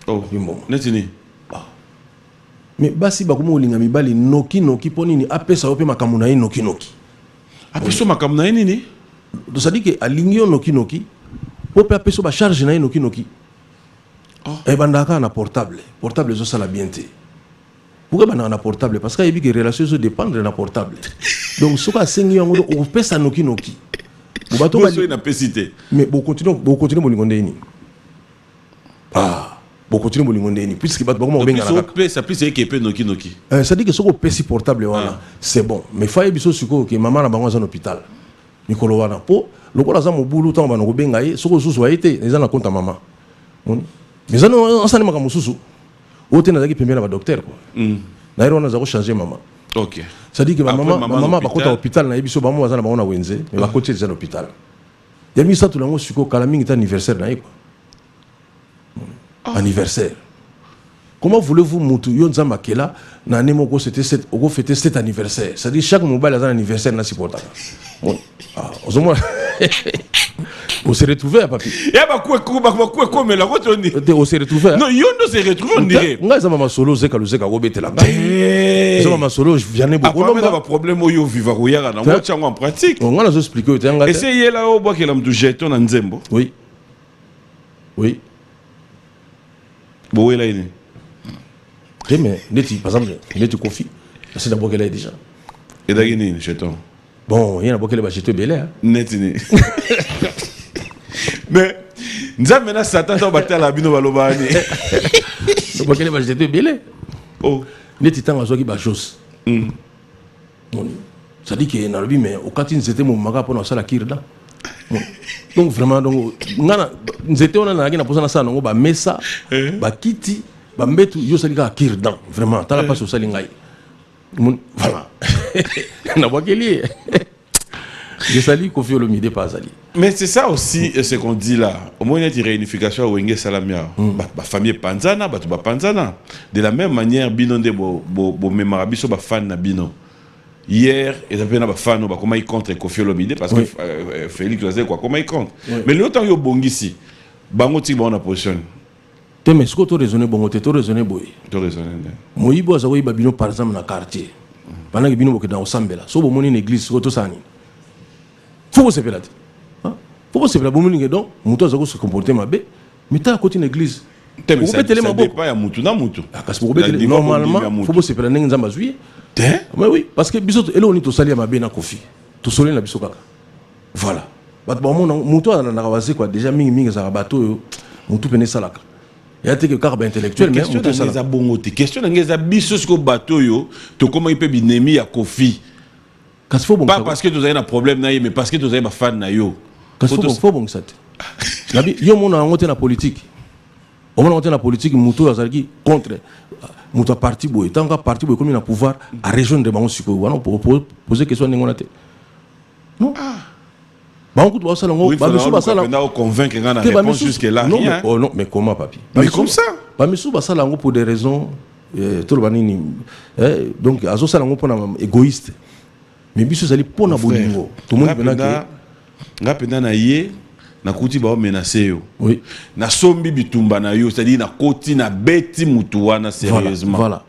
Speaker 1: Oh, Netini.
Speaker 2: Mais basi bakumo linga mibali noki noki poni ni apesa ope makamuna yi noki noki
Speaker 1: apeso makamuna yi nini
Speaker 2: donc ça dit que alingio noki noki ope apeso ba charge na yi noki noki e bandaka na portable zo sala bienté pourquoi bana na portable parce que yebi que relation zo dépendre na portable donc soka sengi yango opesa noki noki
Speaker 1: bato ba na pesité
Speaker 2: mais bo continuer molingo ndeni continue molingo ndeni puisque bato bakoma benga na
Speaker 1: ça plus c'est que noki noki
Speaker 2: ça dit que soko pesi portable wana c'est bon mais faye biso siko que maman na bango za hôpital mikolo wana po lokola za mobulu tango bana ko benga ye soko susu ayete eza na compte maman mais ça non ça ne maka mususu ote na zaki pembena ba docteur quoi na ero na za ko changer maman
Speaker 1: OK
Speaker 2: ça dit que maman ba kota hôpital na biso ba mo za na bango na wenze mais ba kota za hôpital ya mi sa tu lango siko kala mingi ta anniversaire na quoi anniversaire. Comment voulez-vous moutou yon zamba kela na nemo ko c'était fêter cet anniversaire. Ça dit chaque mobile a un anniversaire na supportaka. Bon. Ozoma. On s'est retrouvé à papi.
Speaker 1: Ya ba quoi mais la rotoni.
Speaker 2: On s'est retrouvé.
Speaker 1: Non, yondo s'est retrouvé on dirait.
Speaker 2: Nga za mama solo zeka go betela. Za mama solo je viens beaucoup
Speaker 1: non pas problème oyo viva royara na mo tsango en pratique.
Speaker 2: On va nous expliquer tanga.
Speaker 1: Essayez là au bois que l'homme du jeton na nzembo.
Speaker 2: Oui. Oui.
Speaker 1: Bon, il a une.
Speaker 2: Mais, par exemple, tu confies. C'est d'abord qu'elle est déjà.
Speaker 1: Et d'ailleurs, il y a un jeton.
Speaker 2: Bon, il y a d'abord qu'elle est jeton belé.
Speaker 1: Netini. Mais, nous avons maintenant Satan dans la bataille à Bino Balobani.
Speaker 2: D'abord qu'elle est jeton belé.
Speaker 1: Oh.
Speaker 2: Neti tanga zoki ba chose. Ça dit que dans le mais au quand c'était mon maga pour la kirda. Donc vraiment donc nzete on a na posa na sa ngo ba mesa ba kiti ba mbetu yo salika kirdan vraiment tala pas so salingai voilà na bakeli je salue Kofi Olomide pas ali. Mais
Speaker 1: c'est ça aussi ce qu'on dit là au moins il y a une réunification au Wenge Salamia ba famille panzana ba panzana de la même manière binonde bo memarabiso ba fan na bino. Hier, ils avaient un fan comment ils contre Kofi Olomide parce que Félix Ouzé quoi comment ils contre. Mais l'autre yo bongisi, bango ti bon position.
Speaker 2: Te mais ce que tu raisonner bongo te raisonner boy.
Speaker 1: Tu raisonner.
Speaker 2: Moyibo azawi babino par exemple na quartier. Pendant que bino boke dans Osambela, so bo moni une église ko to sani. Faut se faire là. Faut se faire là bo moni donc muto azako se comporter mabe, mais ta côté une église.
Speaker 1: Te mais ça dépend ya mutu na mutu.
Speaker 2: Parce que normalement faut se faire na nzamba zui. Mais oui, parce que biso elo oni to sali mabe na Kofi. To soli na biso kaka. Voilà. Bato ba mona muto na kawaze quoi déjà mingi za bato yo mutu pene salaka. Il y a que carbe intellectuel mais
Speaker 1: question dans bongote. Question dans biso siko bato yo to comment il peut binemi ya Kofi. Pas parce que tu as un problème na mais parce que tu as un fan na yo.
Speaker 2: Faut bon ça. Nabi yo mona ngote na politique. Au moment où on est la politique, Moutou a contre Moutou parti boy. Tant que parti boy comme il a pouvoir à rejoindre les banques sucre. Pour poser question n'engona te. Non. Banque doit ça l'engo.
Speaker 1: Bah monsieur bah ça l'engo. Convaincre qu'on a réponse jusque là.
Speaker 2: Non mais oh non mais comment papi?
Speaker 1: Mais comme ça.
Speaker 2: Bah monsieur bah ça l'engo pour des raisons tout le banini. Donc azo ça l'engo pour un égoïste. Mais monsieur ça li pour na bolingo. Tout le monde
Speaker 1: na yé. na kuti ba menacer yo.
Speaker 2: Oui.
Speaker 1: Na sombi bitumba na yo, c'est-à-dire na koti na beti mutu wana sérieusement.
Speaker 2: Voilà.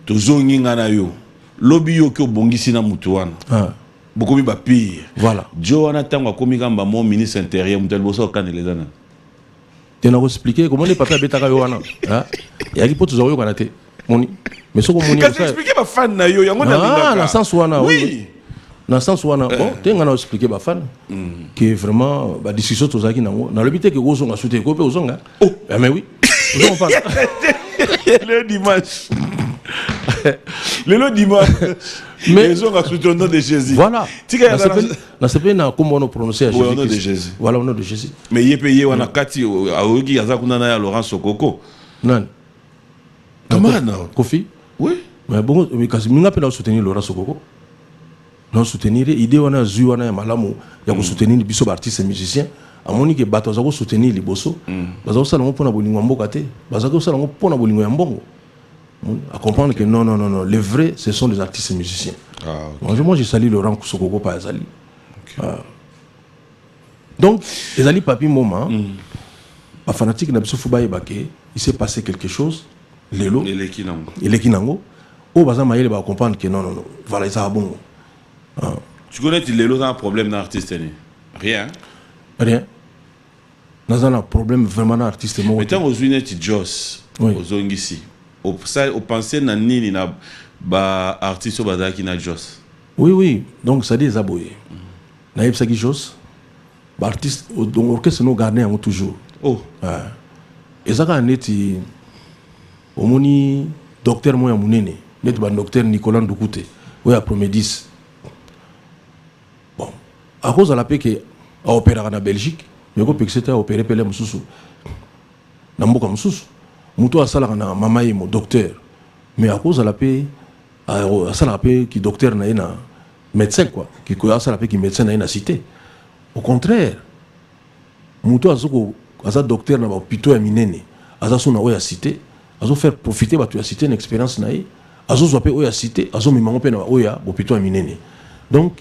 Speaker 1: Tozongi nga na yo. Lobi yo ke obongisi na mutu wana. Beaucoup ba pire.
Speaker 2: Voilà.
Speaker 1: Jo wana tango akomi kamba mon ministre intérieur mutu boso kaneleza na.
Speaker 2: Tu n'as expliqué comment les papiers betaka yo wana. Il y a qui peut toujours yo kanate. Moni. Mais ce qu'on moni.
Speaker 1: Quand expliquer ba fan na yo yango na linga.
Speaker 2: Ah, na sens wana.
Speaker 1: Oui.
Speaker 2: Na sens wana. Bon, tu as expliqué ba fan que vraiment ba discussion tozaki nango. Na lobité que gozo nga souté ko pe ozonga. Oh, mais oui. Ozonga fan.
Speaker 1: Le dimanche. Le dimanche. Mais ils ont assouté au nom de Jésus.
Speaker 2: Voilà. Dans ce pays, on a prononcé à Jésus.
Speaker 1: Au nom de Jésus.
Speaker 2: Voilà, au nom de Jésus.
Speaker 1: Mais il y a payé, on a Kati, à Ogi, à Zakunana, à Laurent Sokoko.
Speaker 2: Non.
Speaker 1: Comment non?
Speaker 2: Kofi?
Speaker 1: Oui.
Speaker 2: Mais bon, parce que nous avons soutenu Laurent Sokoko. Nous avons soutenu l'idée, on a Zu, on a Malamu, il y a soutenu les bisous artistes et musiciens. À mon niveau, bateau, on a soutenu les bosso. Parce que ça, on a pour bolingo mbokate. Parce que ça, on a pour bolingo mbongo. À comprendre que non, les vrais, ce sont les artistes et musiciens. Ah, okay. Moi, j'ai sali Laurent Sokoko, pas Azali. Okay. Donc, les Ali Papi Moma, les fanatiques de Foubaye Baké, il s'est passé quelque chose. Lélo. Et les Kinango. Au Bazan Maïle va comprendre que non, voilà, ça va bon.
Speaker 1: Tu connais que Lélo a un problème dans l'artiste? Rien.
Speaker 2: Rien. Nous avons un problème vraiment dans l'artiste.
Speaker 1: Mais tant que vous avez Joss, aux Ongisi. Au pensée na nini na ba artiste bada qui na Joss.
Speaker 2: Oui, donc ça dit Zaboye. Na yeb saki Joss. Ba artiste donc orchestre no garder en toujours. Oh. Et ça quand neti omoni docteur moya munene, net ba docteur Nicolas Ndukute. Oui à premier 10. Bon, à cause de la paix que a opéré en Belgique, mais ko peut que c'était opéré pele mususu. Na mboka mususu. Moutou a salé na maman et mon docteur, mais à cause de la paix, à la paix qui docteur n'a un médecin quoi, qui a la paix qui médecin n'a une cité. Au contraire, Moutou a ça docteur n'a pas plutôt un minene, a ça son a cité, a ça faire profiter de la cité une expérience naïe, a ça soit paix cité, a ça mi maman peine oya plutôt un minene. Donc,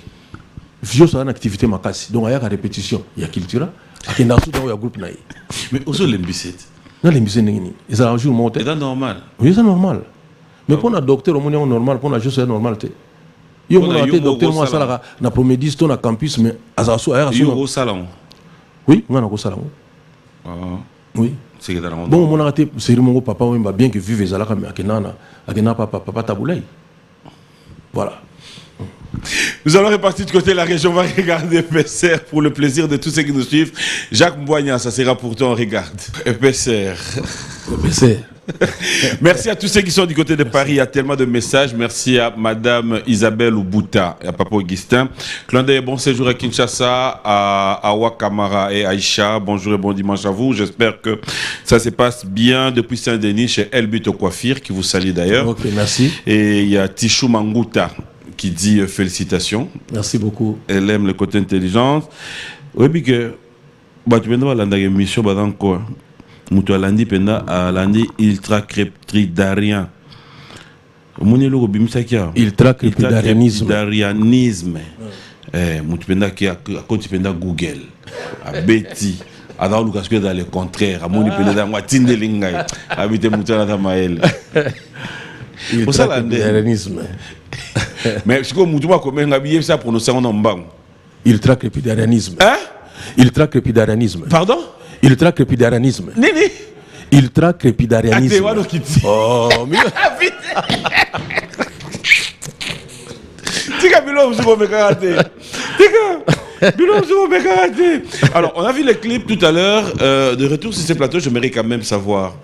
Speaker 2: vieux ça une activité makasi, donc il y a répétition, il y a culture, à qui n'a pas oya groupe naïe.
Speaker 1: Mais aussi l'imbicite.
Speaker 2: Non, les musiciens ils ont un jour monté.
Speaker 1: C'est normal.
Speaker 2: Oui, c'est normal. Mais pour un docteur, on est normal, pour un juste c'est normal. Il y a un docteur, moi, ça, na promédiste, on a campus, mais à ça,
Speaker 1: il y a un salon.
Speaker 2: Oui, on a un salon. Oui. Bon, mon arrêté, c'est mon papa, bien que vive les alaka, mais à Kenana, papa taboulay. Voilà.
Speaker 1: Nous allons repartir de côté de la région, on va regarder EPSR pour le plaisir de tous ceux qui nous suivent. Jacques Mboigna, ça sera pour toi, on regarde. EPSR. Merci à tous ceux qui sont du côté de Paris, il y a tellement de messages. Merci à Madame Isabelle Oubuta et à Papa Augustin. Clandé, bon séjour à Kinshasa, à Awa Kamara et Aïcha. Bonjour et bon dimanche à vous. J'espère que ça se passe bien depuis Saint-Denis chez Elbit au Coiffure, qui vous salue d'ailleurs.
Speaker 2: Ok, merci.
Speaker 1: Et il y a Tichou Manguta qui dit félicitations.
Speaker 2: Merci beaucoup.
Speaker 1: Elle aime le côté intelligence. Oui, puis que tu peux voir la mission dans quoi? Moutou alandi penda alandi ultra-créptridarian. Ultra-créptridarianisme. Moutou penda qui a côté penda Google. A Betty. Alors Lucas que dans le contraire. A moni penda dans Watinde Lingai. Habite Moutou la Tamael.
Speaker 2: Ultra-créptridarianisme.
Speaker 1: Mais si Moutou m'a comment habillé ça pour nous faire en bang.
Speaker 2: Ultra-créptridarianisme.
Speaker 1: Hein?
Speaker 2: Ultra-créptridarianisme.
Speaker 1: Pardon?
Speaker 2: Ultra-crépidarianisme.
Speaker 1: Nini?
Speaker 2: Ultra-crépidarianisme. Oh, mieux.
Speaker 1: Alors, on a vu les clips tout à l'heure. De retour sur ces plateaux, j'aimerais quand même savoir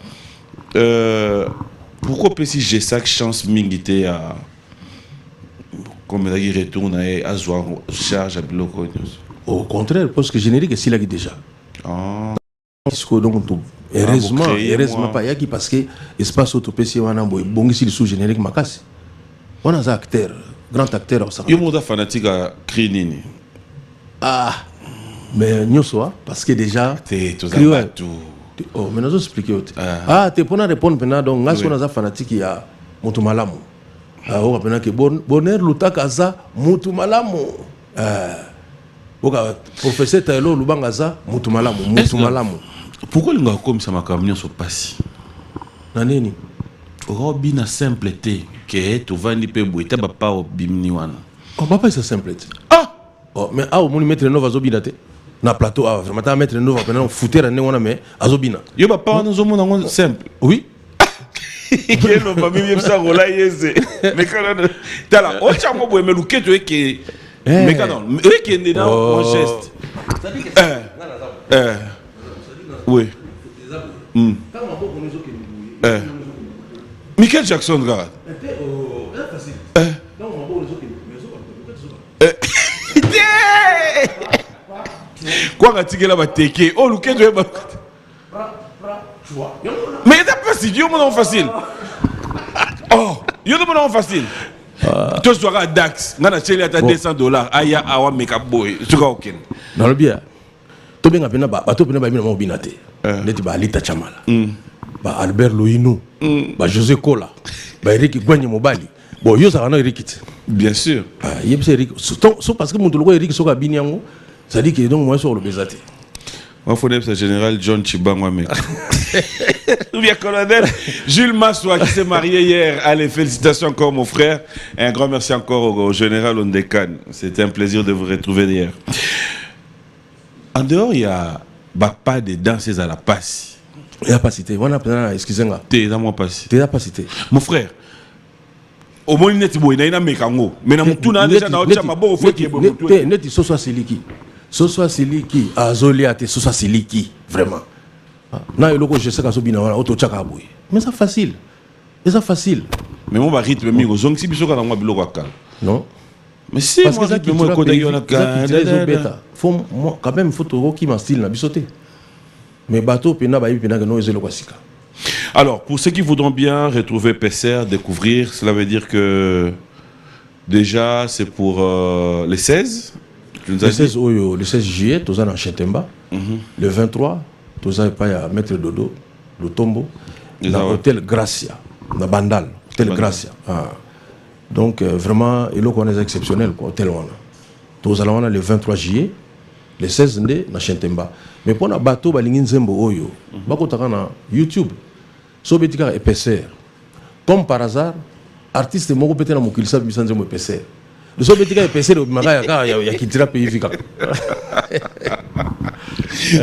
Speaker 1: pourquoi PSG ça chance mingité à comme il retourne à Zoar charge à bloquer.
Speaker 2: Au contraire, parce que générique c'est là déjà. Donc heureusement pas yaki parce que espace auto PC wana boy bongi si sous générique makasi. On a un acteur, grand acteur au
Speaker 1: Yo moda fanatique à Crinini.
Speaker 2: Ah mais nyoso parce que déjà
Speaker 1: t'es tout.
Speaker 2: Oh mais nous expliquer t'es pour répondre maintenant donc ngas on a fanatique ya mutu malamu. On rappelle que bonheur lutaka za mutu malamu. Oka professeur Taelo Lubangaza mutumalamu.
Speaker 1: Pourquoi le gars comme ça m'a camion sur passe?
Speaker 2: Naneni.
Speaker 1: Robina simple té que tu vas ni pe boiter pas au bimni wana.
Speaker 2: Oh papa c'est simple.
Speaker 1: Ah!
Speaker 2: Oh mais ah au moni mettre nova zobina te. Na plateau ah vraiment ta mettre nova pendant fouter ane wana mais azobina.
Speaker 1: Yo papa nous sommes simple.
Speaker 2: Oui.
Speaker 1: Kelo mami yebsa rola yeze. Mais quand tala o chamo bo me luke to que mais quand eux qui est dans mon geste. Oui. Michael Jackson regarde. Quoi quand là va teke oh luke to mais il n'est pas si vieux, mon facile. Oh, il est mon facile. Tu seras Dax, on a acheté à $200. Aya awa make up boy, tu vois aucun.
Speaker 2: Dans le bien. Tu bien appelé ba, tu bien appelé mon binate. Neti ba Alita Chamala. Ba Albert Loinou. Ba José Kola. Ba Eric Gwanye Mobali. Bon, yo ça va non Eric.
Speaker 1: Bien sûr.
Speaker 2: Il y a Eric. So parce que mon tolo Eric soka binyango, ça dit que donc moi sur le bezate.
Speaker 1: Moi, il faut dire que c'est général John Chibangwa, mec. Ou bien colonel Jules Massoua qui s'est marié hier. Allez, félicitations encore, mon frère. Et un grand merci encore au général Ondekan. C'était un plaisir de vous retrouver hier. En dehors, il y a pas de danses à la passe.
Speaker 2: Il n'y a pas cité. Excusez-moi.
Speaker 1: T'es dans mon passe.
Speaker 2: T'es pas cité.
Speaker 1: Mon frère. Au moins, il y a un mécango. Mais dans tout le déjà dans le chamabo, il faut qu'il y ait beaucoup de choses.
Speaker 2: Net, ce soit Siliki. Ce soit Siliki. Azoliate, ce soit Siliki. Vraiment. Na eloko je sais que bina wana auto chaka boy. Mais ça facile. Mais ça facile.
Speaker 1: Mais mon rythme mi ozong si biso kana mwa biloko akala.
Speaker 2: Non.
Speaker 1: Mais si
Speaker 2: parce
Speaker 1: moi
Speaker 2: que
Speaker 1: rythme moi koda yona ka.
Speaker 2: Faut moi quand même faut to qui ma style na bisoté. Mais bateau pena ba pena que no ezelo kwasika.
Speaker 1: Alors pour ceux qui voudront bien retrouver PCR, découvrir, cela veut dire que déjà c'est pour les 16.
Speaker 2: Le 16 oyo, le 16 juillet, tous en Chetemba. Le 23 tout ça pas à mettre dodo le tombeau dans l'hôtel Gracia dans Bandal hôtel Gracia donc vraiment il est exceptionnel quoi hôtel on tous allons le 23 juillet le 16 ndé na Chetemba mais pour na bateau balingi nzembo oyo bakotaka na YouTube so betika épaisseur comme par hasard artiste moko peut-être na mokilisa bisa nzembo épaisseur le so betika épaisseur au makaya ya kitira pays vika.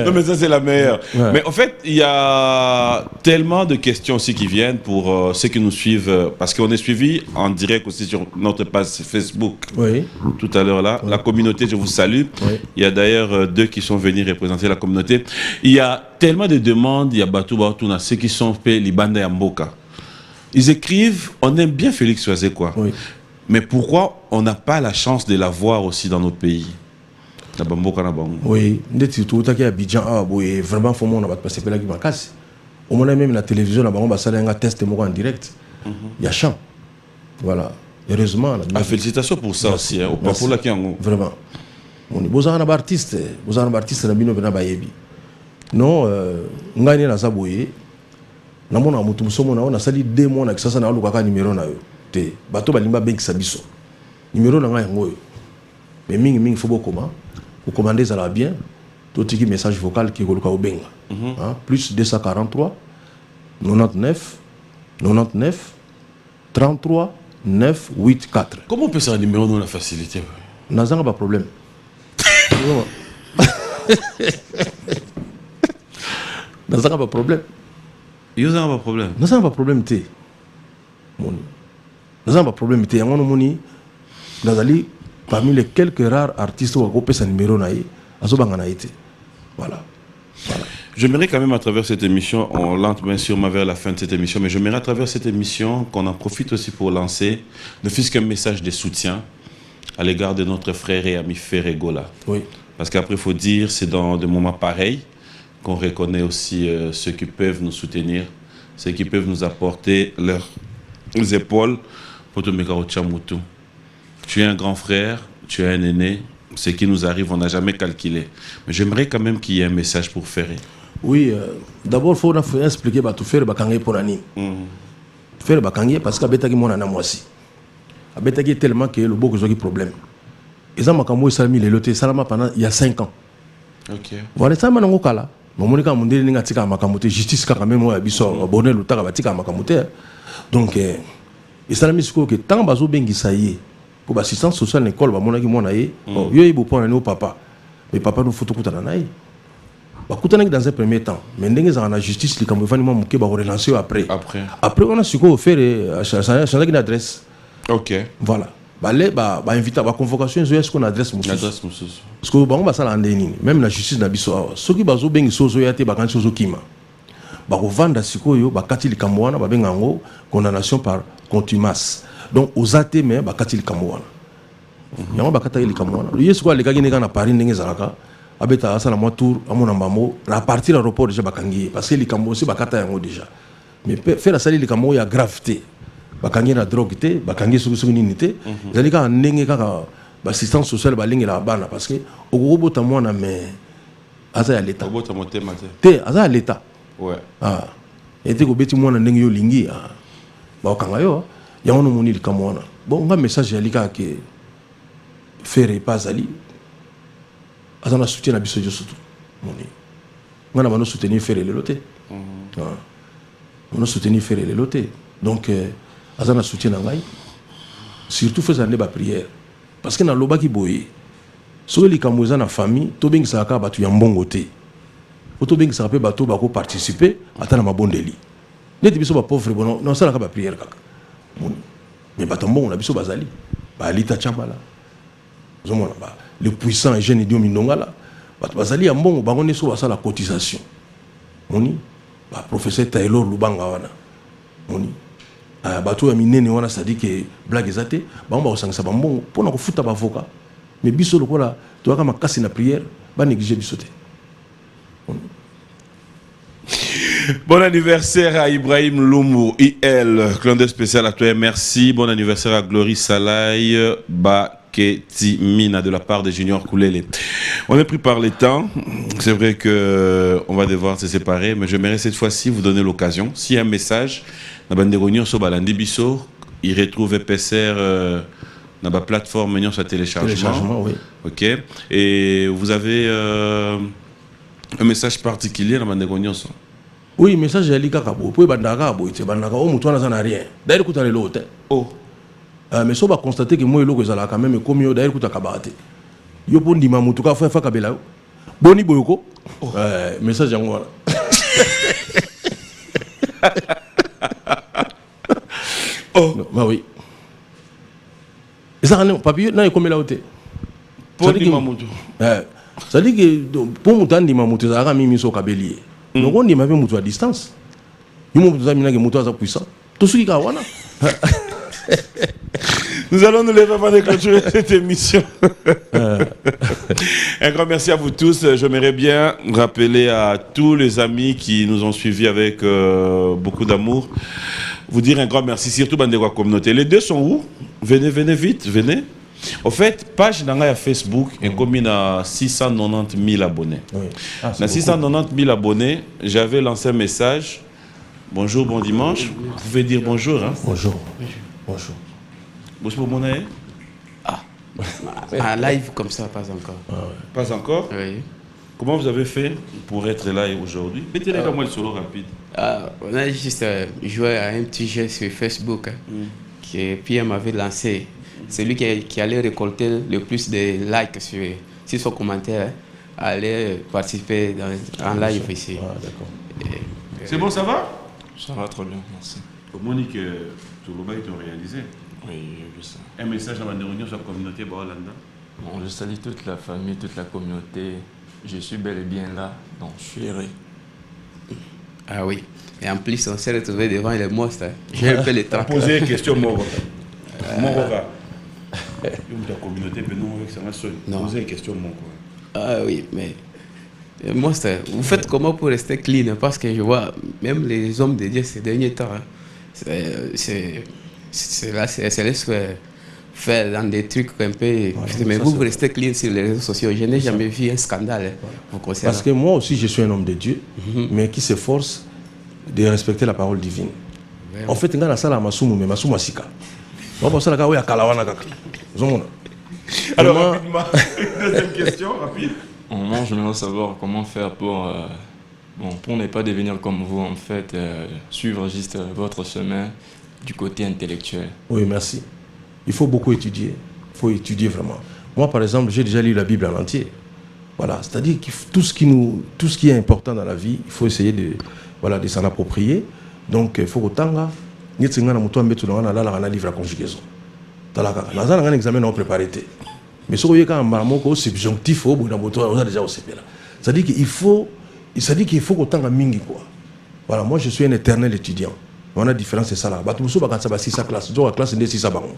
Speaker 1: Non mais ça c'est la meilleure. Ouais. Mais en fait il y a tellement de questions aussi qui viennent pour ceux qui nous suivent parce qu'on est suivi en direct aussi sur notre page Facebook.
Speaker 2: Oui.
Speaker 1: Tout à l'heure là, la communauté je vous salue. Oui. Il y a d'ailleurs 2 qui sont venus représenter la communauté. Il y a tellement de demandes, il y a Batou Batuna, ceux qui sont faits Libanda et Mboka. Ils écrivent on aime bien Félix Choisé quoi. Oui. Mais pourquoi on n'a pas la chance de la voir aussi dans notre pays?
Speaker 2: Oui, tout à Abidjan, vraiment, faut qu'on passe par là qui m'a cassé. Au moins, même la télévision, on va faire un test en direct. Il y a champ. Voilà. Heureusement.
Speaker 1: Félicitations pour ça aussi, au pour la
Speaker 2: vraiment. Vous avez un artiste, vous avez un artiste, non, on a un Zaboye. On a sali 2 mois, on a un numéro. Bateau Balimba Bank Sabiso. Numéro, on a un mais ming faut beaucoup comment. Vous commandez ça là bien, tout petit message vocal qui est au benga. Plus 243 99 99 33 984.
Speaker 1: Comment on peut faire un numéro dans la facilité?
Speaker 2: N'a pas de problème. N'a pas de problème.
Speaker 1: N'a pas de problème.
Speaker 2: N'a pas de problème té. N'a pas de problème té. On moni nazali parmi les quelques rares artistes qui ont coupé son numéro naïe, voilà.
Speaker 1: J'aimerais quand même à travers cette émission, on lente bien sûr vers la fin de cette émission, mais j'aimerais à travers cette émission qu'on en profite aussi pour lancer, ne fût-ce qu'un message de soutien à l'égard de notre frère et ami Ferregola.
Speaker 2: Oui.
Speaker 1: Parce qu'après, il faut dire, c'est dans des moments pareils qu'on reconnaît aussi ceux qui peuvent nous soutenir, ceux qui peuvent nous apporter leurs épaules pour te mettre au Chamutu. Tu es un grand frère, tu es un aîné. Ce qui nous arrive, on n'a jamais calculé. Mais j'aimerais quand même qu'il y ait un message pour Ferré.
Speaker 2: Oui, d'abord, il faut expliquer que Ferré Bakangé pour Nani. Ferré Bakangé parce qu'il y a mon anamoisi. Il y a tellement que le beau que problème. ils ont makambo salami les lotés salama pendant il y a 5 ans.
Speaker 1: OK.
Speaker 2: Voilà ça manango kala. Momonika mondeli ninga tika makamote justice kaka même moi biso bonheur lutaka batika makamote. Donc et salami siko que tant bazo bengi saye pour assistance sociale l'école ba monaki mona ye. Yo ibo pona no papa. Mais papa nous photo kutana naï. Bakutana dans un premier temps. Mais ndenge za na justice likambo fani mo muke ba relancer après. Après on a siko faire changer une adresse.
Speaker 1: OK.
Speaker 2: Voilà. Inviter à convocation est-ce qu'on adresse monsieur parce que bon ça même la justice na biso ceux qui bazo bengi sozo yate bakanti sozo kima ba vanda sikoyo bakati likambo wana ba benga ngo condamnation par contumace donc aux athées mais bakati likambo wana yango bakata likambo wana yesu ko lekaki neka na Paris ndenge zalaka abeta asala mo tour amona mbamo à partir de l'aéroport déjà bakangi parce que likambo aussi bakata yango déjà mais faire la salle likambo ya gravité bakangi na drogue te bakangi suku nini te zali ka ndenge kaka assistance sociale balingi la bana parce que okobota mwana mais aza ya l'état
Speaker 1: okobota motema
Speaker 2: te aza ya l'état
Speaker 1: ouais
Speaker 2: ete ko beti mwana ndenge yo lingi ba okanga yo yango no moni likambo wana bon nga message ya lika ke faire pas ali azana soutien na biso josutu moni ngana bano soutenir faire le loté on soutenir faire le loté donc azana soutien na ngai surtout faisant des prières parce que na loba ki boye so likambo za na famille to bengi saka batu ya mbongo te to bengi saka pe batu bako participer atana mabondeli neti biso ba pauvre bon non sala ka ba prière kaka mais batu mbongo na biso bazali ba alita chambala zomona ba le puissant jeune idiom minongala batu bazali ya mbongo bango neso basala cotisation moni ba professeur Taylor Lubanga wana moni bato ya minene wana ça dit que blague ezate bango ba osangisa bambongo pona ko futa ba avocat mais biso lokola to kama makasi na prière ba négliger biso te.
Speaker 1: Bon anniversaire à Ibrahim Loumou IL clandestin spécial à toi merci bon anniversaire à Glory Salai Baketi Mina de la part de Junior Koulele. On est pris par les temps, c'est vrai que on va devoir se séparer mais j'aimerais cette fois-ci vous donner l'occasion s'il y a un message na bande réunion sur balandi biso il retrouve PCR na ba plateforme sur téléchargement
Speaker 2: oui.
Speaker 1: OK et vous avez un message particulier na bande réunion ça.
Speaker 2: Oui, message ya lika kabo po bandaka bo ite bandaka o mutu wana za rien d'ailleurs kuta le lote
Speaker 1: oh
Speaker 2: mais so ba constater que moi eloko ezala quand même comme yo d'ailleurs kuta kabate yo po ndima mutu ka fa kabela boni boyoko message yango wana
Speaker 1: oh
Speaker 2: non, bah oui ça non papier na comme la hauteur
Speaker 1: pour ndima mutu
Speaker 2: ça dit que pour mutu ndima mutu za kami miso kabelier donc on dit ma mutu à distance nous mutu za mina ke mutu za puissant tout ce qui ka wana.
Speaker 1: Nous allons nous lever avant de clôturer cette émission. Un grand merci à vous tous. J'aimerais bien rappeler à tous les amis qui nous ont suivis avec beaucoup d'amour, vous dire un grand merci, surtout Bandegwa Communauté. Les deux sont où? Venez, venez vite, venez. Au fait, page dans Facebook, est commune à 690 000 abonnés.
Speaker 2: Oui.
Speaker 1: Dans 690 000 abonnés, j'avais lancé un message. Bonjour, bon dimanche. Vous pouvez dire bonjour. Hein?
Speaker 2: Bonjour. Bonjour.
Speaker 1: Bonjour, mon ami.
Speaker 6: Un live comme ça, pas encore.
Speaker 1: Pas encore?
Speaker 6: Oui.
Speaker 1: Comment vous avez fait pour être là aujourd'hui? Mettez-les comme moi le solo rapide.
Speaker 6: On a juste joué à un petit jeu sur Facebook que Pierre m'avait lancé. C'est lui qui allait récolter le plus de likes sur son commentaire, allait participer en live ici.
Speaker 2: D'accord.
Speaker 1: C'est bon, ça va?
Speaker 7: Ça va très bien, merci.
Speaker 1: Au Monique, tout le monde est réalisé.
Speaker 7: Oui, j'ai vu ça.
Speaker 1: Un message dans la réunion sur la communauté Baolanda.
Speaker 7: Bon, je salue toute la famille, toute la communauté. Je suis bel et bien là, donc je suis heureux.
Speaker 6: Ah oui. Et en plus, on s'est retrouvé devant les monstres. J'ai un peu le temps.
Speaker 1: Poser une question, Moro. Moro va. La communauté, non. Poser une question, Moro.
Speaker 6: Ah oui, mais monstre, vous faites comment pour rester clean? Parce que je vois, même les hommes de Dieu ces derniers temps, c'est laisse faire dans des trucs un peu. Ouais, mais vous restez clean sur les réseaux sociaux. Je n'ai jamais vu un scandale vous concernant.
Speaker 2: Parce que moi aussi, je suis un homme de Dieu, mais qui s'efforce de respecter la parole divine. En fait, il y a un salle à Masumu, mais Masumu Asika. On va passer à la Kalawana.
Speaker 1: Alors,
Speaker 2: Vraiment...
Speaker 1: rapidement, deuxième question, rapide.
Speaker 7: Moi, j'aimerais savoir comment faire pour ne pas devenir comme vous, en fait, suivre juste votre chemin du côté intellectuel.
Speaker 2: Oui, merci. Il faut beaucoup étudier. Il faut étudier vraiment. Moi, par exemple, j'ai déjà lu la Bible en entier. Voilà, c'est-à-dire que tout ce qui est important dans la vie, il faut essayer de s'en approprier. Donc, il faut autant là, ni tu n'as pas un livre à conjugaison. Dans un examen non préparé. Mais ce qui est un subjonctif, on a déjà au CP là. C'est-à-dire qu'il faut autant à mingi quoi. Voilà, moi je suis un éternel étudiant. On a la différence c'est ça là. Bah tout ça quand ça va 6 classe, donc la classe c'est 6 baron.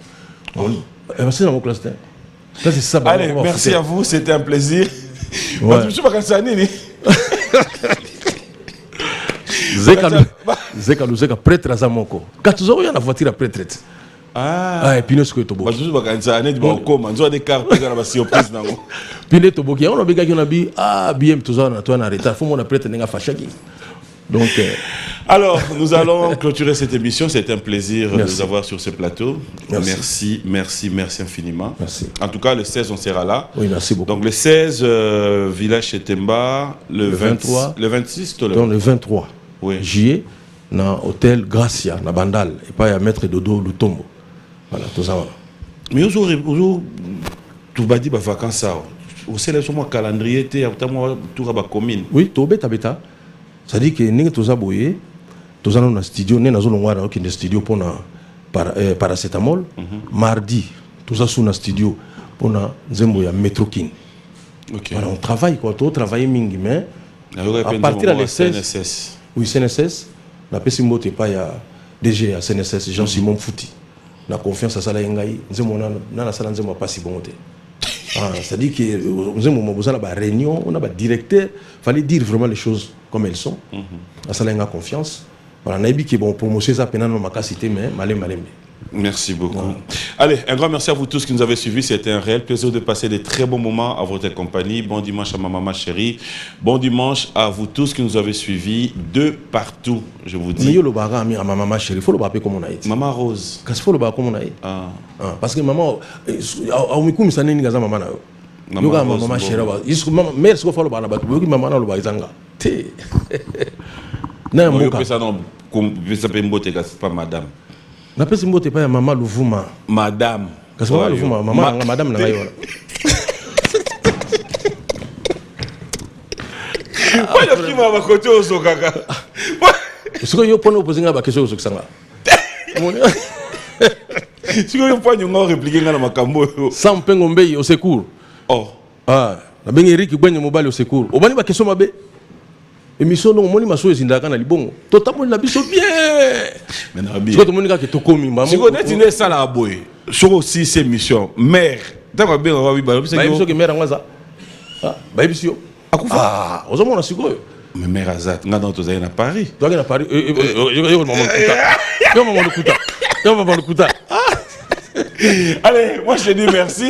Speaker 2: C'est dans mon classe. Ça c'est ça.
Speaker 1: Allez, merci à vous, c'était un plaisir.
Speaker 2: Ouais. Zeka prêtre azamoko. Quand tu as la voiture à prêtre. Ah, et puis nous ce que tu
Speaker 1: as dit, des cartes, surprise.
Speaker 2: Puis tu as on a dit, ah, bien, tu as en retard. Faut mon prêtre n'est pas fâché. Donc,
Speaker 1: alors, nous allons clôturer cette émission. C'est un plaisir de vous avoir sur ce plateau. Merci infiniment.
Speaker 2: Merci.
Speaker 1: En tout cas, le 16, on sera là.
Speaker 2: Oui, merci beaucoup.
Speaker 1: Donc, le 16, village Chetemba, le 23, le 26,
Speaker 2: donc le 23 juillet, dans l'hôtel Gracia, dans Bandal, et pas à mettre Dodo Lutombo. Voilà, tout ça.
Speaker 1: Mais aujourd'hui, tu vas dire vacances. Vous savez, sur mon calendrier, tu as tout commune.
Speaker 2: Oui, tu as bêta. C'est-à-dire que nous avons un studio, nous avons un studio pour paracétamol. Mardi, nous avons un studio pour un métrokin. Voilà, on travaille, quoi. On travaille mingi, mais à partir de CNSS. Oui, CNSS. La PSIMO n'est pas DG à CNSS, Jean-Simon Fouti. La confiance à Salah Ngaï, nous avons pas si bon. C'est-à-dire que nous avons une réunion, on a un directeur, il fallait dire vraiment les choses comme elles sont. À Salah Ngaï confiance. Voilà, on a dit que bon, promotion ça pendant nos capacités, mais malé.
Speaker 1: Merci beaucoup. Ouais. Allez, un grand merci à vous tous qui nous avez suivis. C'était un réel plaisir de passer des très bons moments à votre compagnie. Bon dimanche à ma maman chérie. Bon dimanche à vous tous qui nous avez suivis de partout, je vous dis.
Speaker 2: Mais yo le baga à ma maman chérie, faut le baper comme on a été.
Speaker 1: Maman Rose.
Speaker 2: Qu'est-ce faut le baper comme on a été. Parce que maman, au mikou ça n'est ni gaza maman na yo. Yo ga maman chérie ba. Isko maman mère ce qu'il faut le baper na ba. Yo ki maman na le baper zanga. Té. Na mo ka.
Speaker 1: Ça non, comme ça peut mbote pas madame.
Speaker 2: Na pesi mbote pa ya maman Louvuma.
Speaker 1: Madame.
Speaker 2: Kasi maman Louvuma, maman madame na ngayo.
Speaker 1: Wala kima ba kote ozo kaka.
Speaker 2: Siko yo pona opozinga ba kesho ozo-sanga.
Speaker 1: Siko yo pona nga répliquer nga na makambo.
Speaker 2: Sans pengombe au secours.
Speaker 1: Oh.
Speaker 2: Ah, na bengi Eric Gwenye mobali au secours. Obani ba kesho mabe. Émission non moni maso ezindaka na libongo to tamoni na biso bien
Speaker 1: mais na bien
Speaker 2: to moni ka ke to komi mama
Speaker 1: si ko neti ne sala boy sur aussi ces missions mère tama bien on va biso
Speaker 2: que mère ngwaza ba biso akufa ozomona sikoyo
Speaker 1: mais mère azat nga dans tozali na Paris
Speaker 2: donc na Paris yo maman le kuta
Speaker 1: Allez, moi je te dis merci.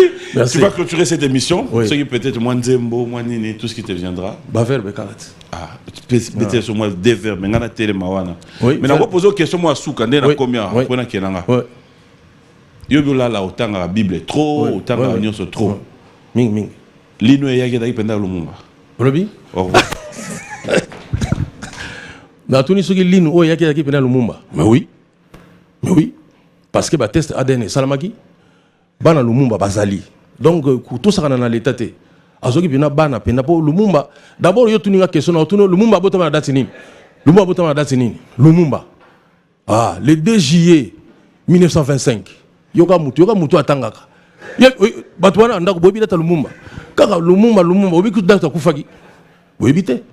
Speaker 1: Tu vas clôturer cette émission.
Speaker 2: Oui.
Speaker 1: Ce qui peut-être moins Nzembo, moins Nini, tout ce qui te viendra.
Speaker 2: Baver Bekarat.
Speaker 1: Ah, peut-être sur moi des verbes, mais on a télé mawana.
Speaker 2: Oui.
Speaker 1: Mais on va poser une question moi souka, ndé na combien
Speaker 2: Oui.
Speaker 1: Pona kenanga.
Speaker 2: Oui.
Speaker 1: Yo là la autant la Bible trop, autant la union sur trop.
Speaker 2: Ming.
Speaker 1: Lino ya geda ipenda lumumba.
Speaker 2: Robi?
Speaker 1: Au revoir.
Speaker 2: Na tuni soki lino o ya geda ipenda lumumba. Mais oui. Parce que le test ADN salamaki bana Lumumba bazali donc tout ça dans l'état té azoki bina bana pena po Lumumba d'abord yo tuninga question na tuno Lumumba botama na date nini Lumumba le 2 juillet 1925 yoka mutu atangaka batu wana ndako bobi data Lumumba kaka Lumumba obi ku data kufaki bobi te.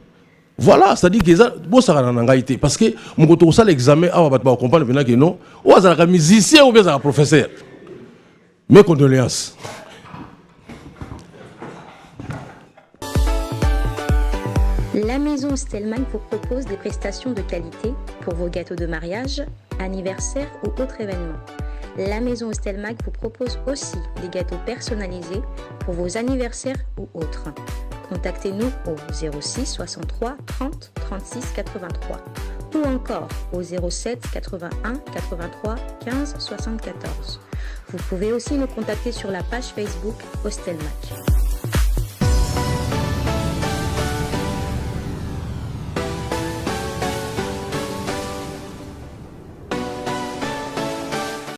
Speaker 2: Voilà, c'est-à-dire que ça, bon, ça n'a pas été. Parce que mon côté, ça l'examen, on va comprendre que non, ou ça un musicien ou bien un professeur. Mes condoléances.
Speaker 8: La maison Stelman vous propose des prestations de qualité pour vos gâteaux de mariage, anniversaire ou autres événements. La maison Stelmac vous propose aussi des gâteaux personnalisés pour vos anniversaires ou autres. Contactez-nous au 06 63 30 36 83 ou encore au 07 81 83 15 74. Vous pouvez aussi nous contacter sur la page Facebook Hostelmac.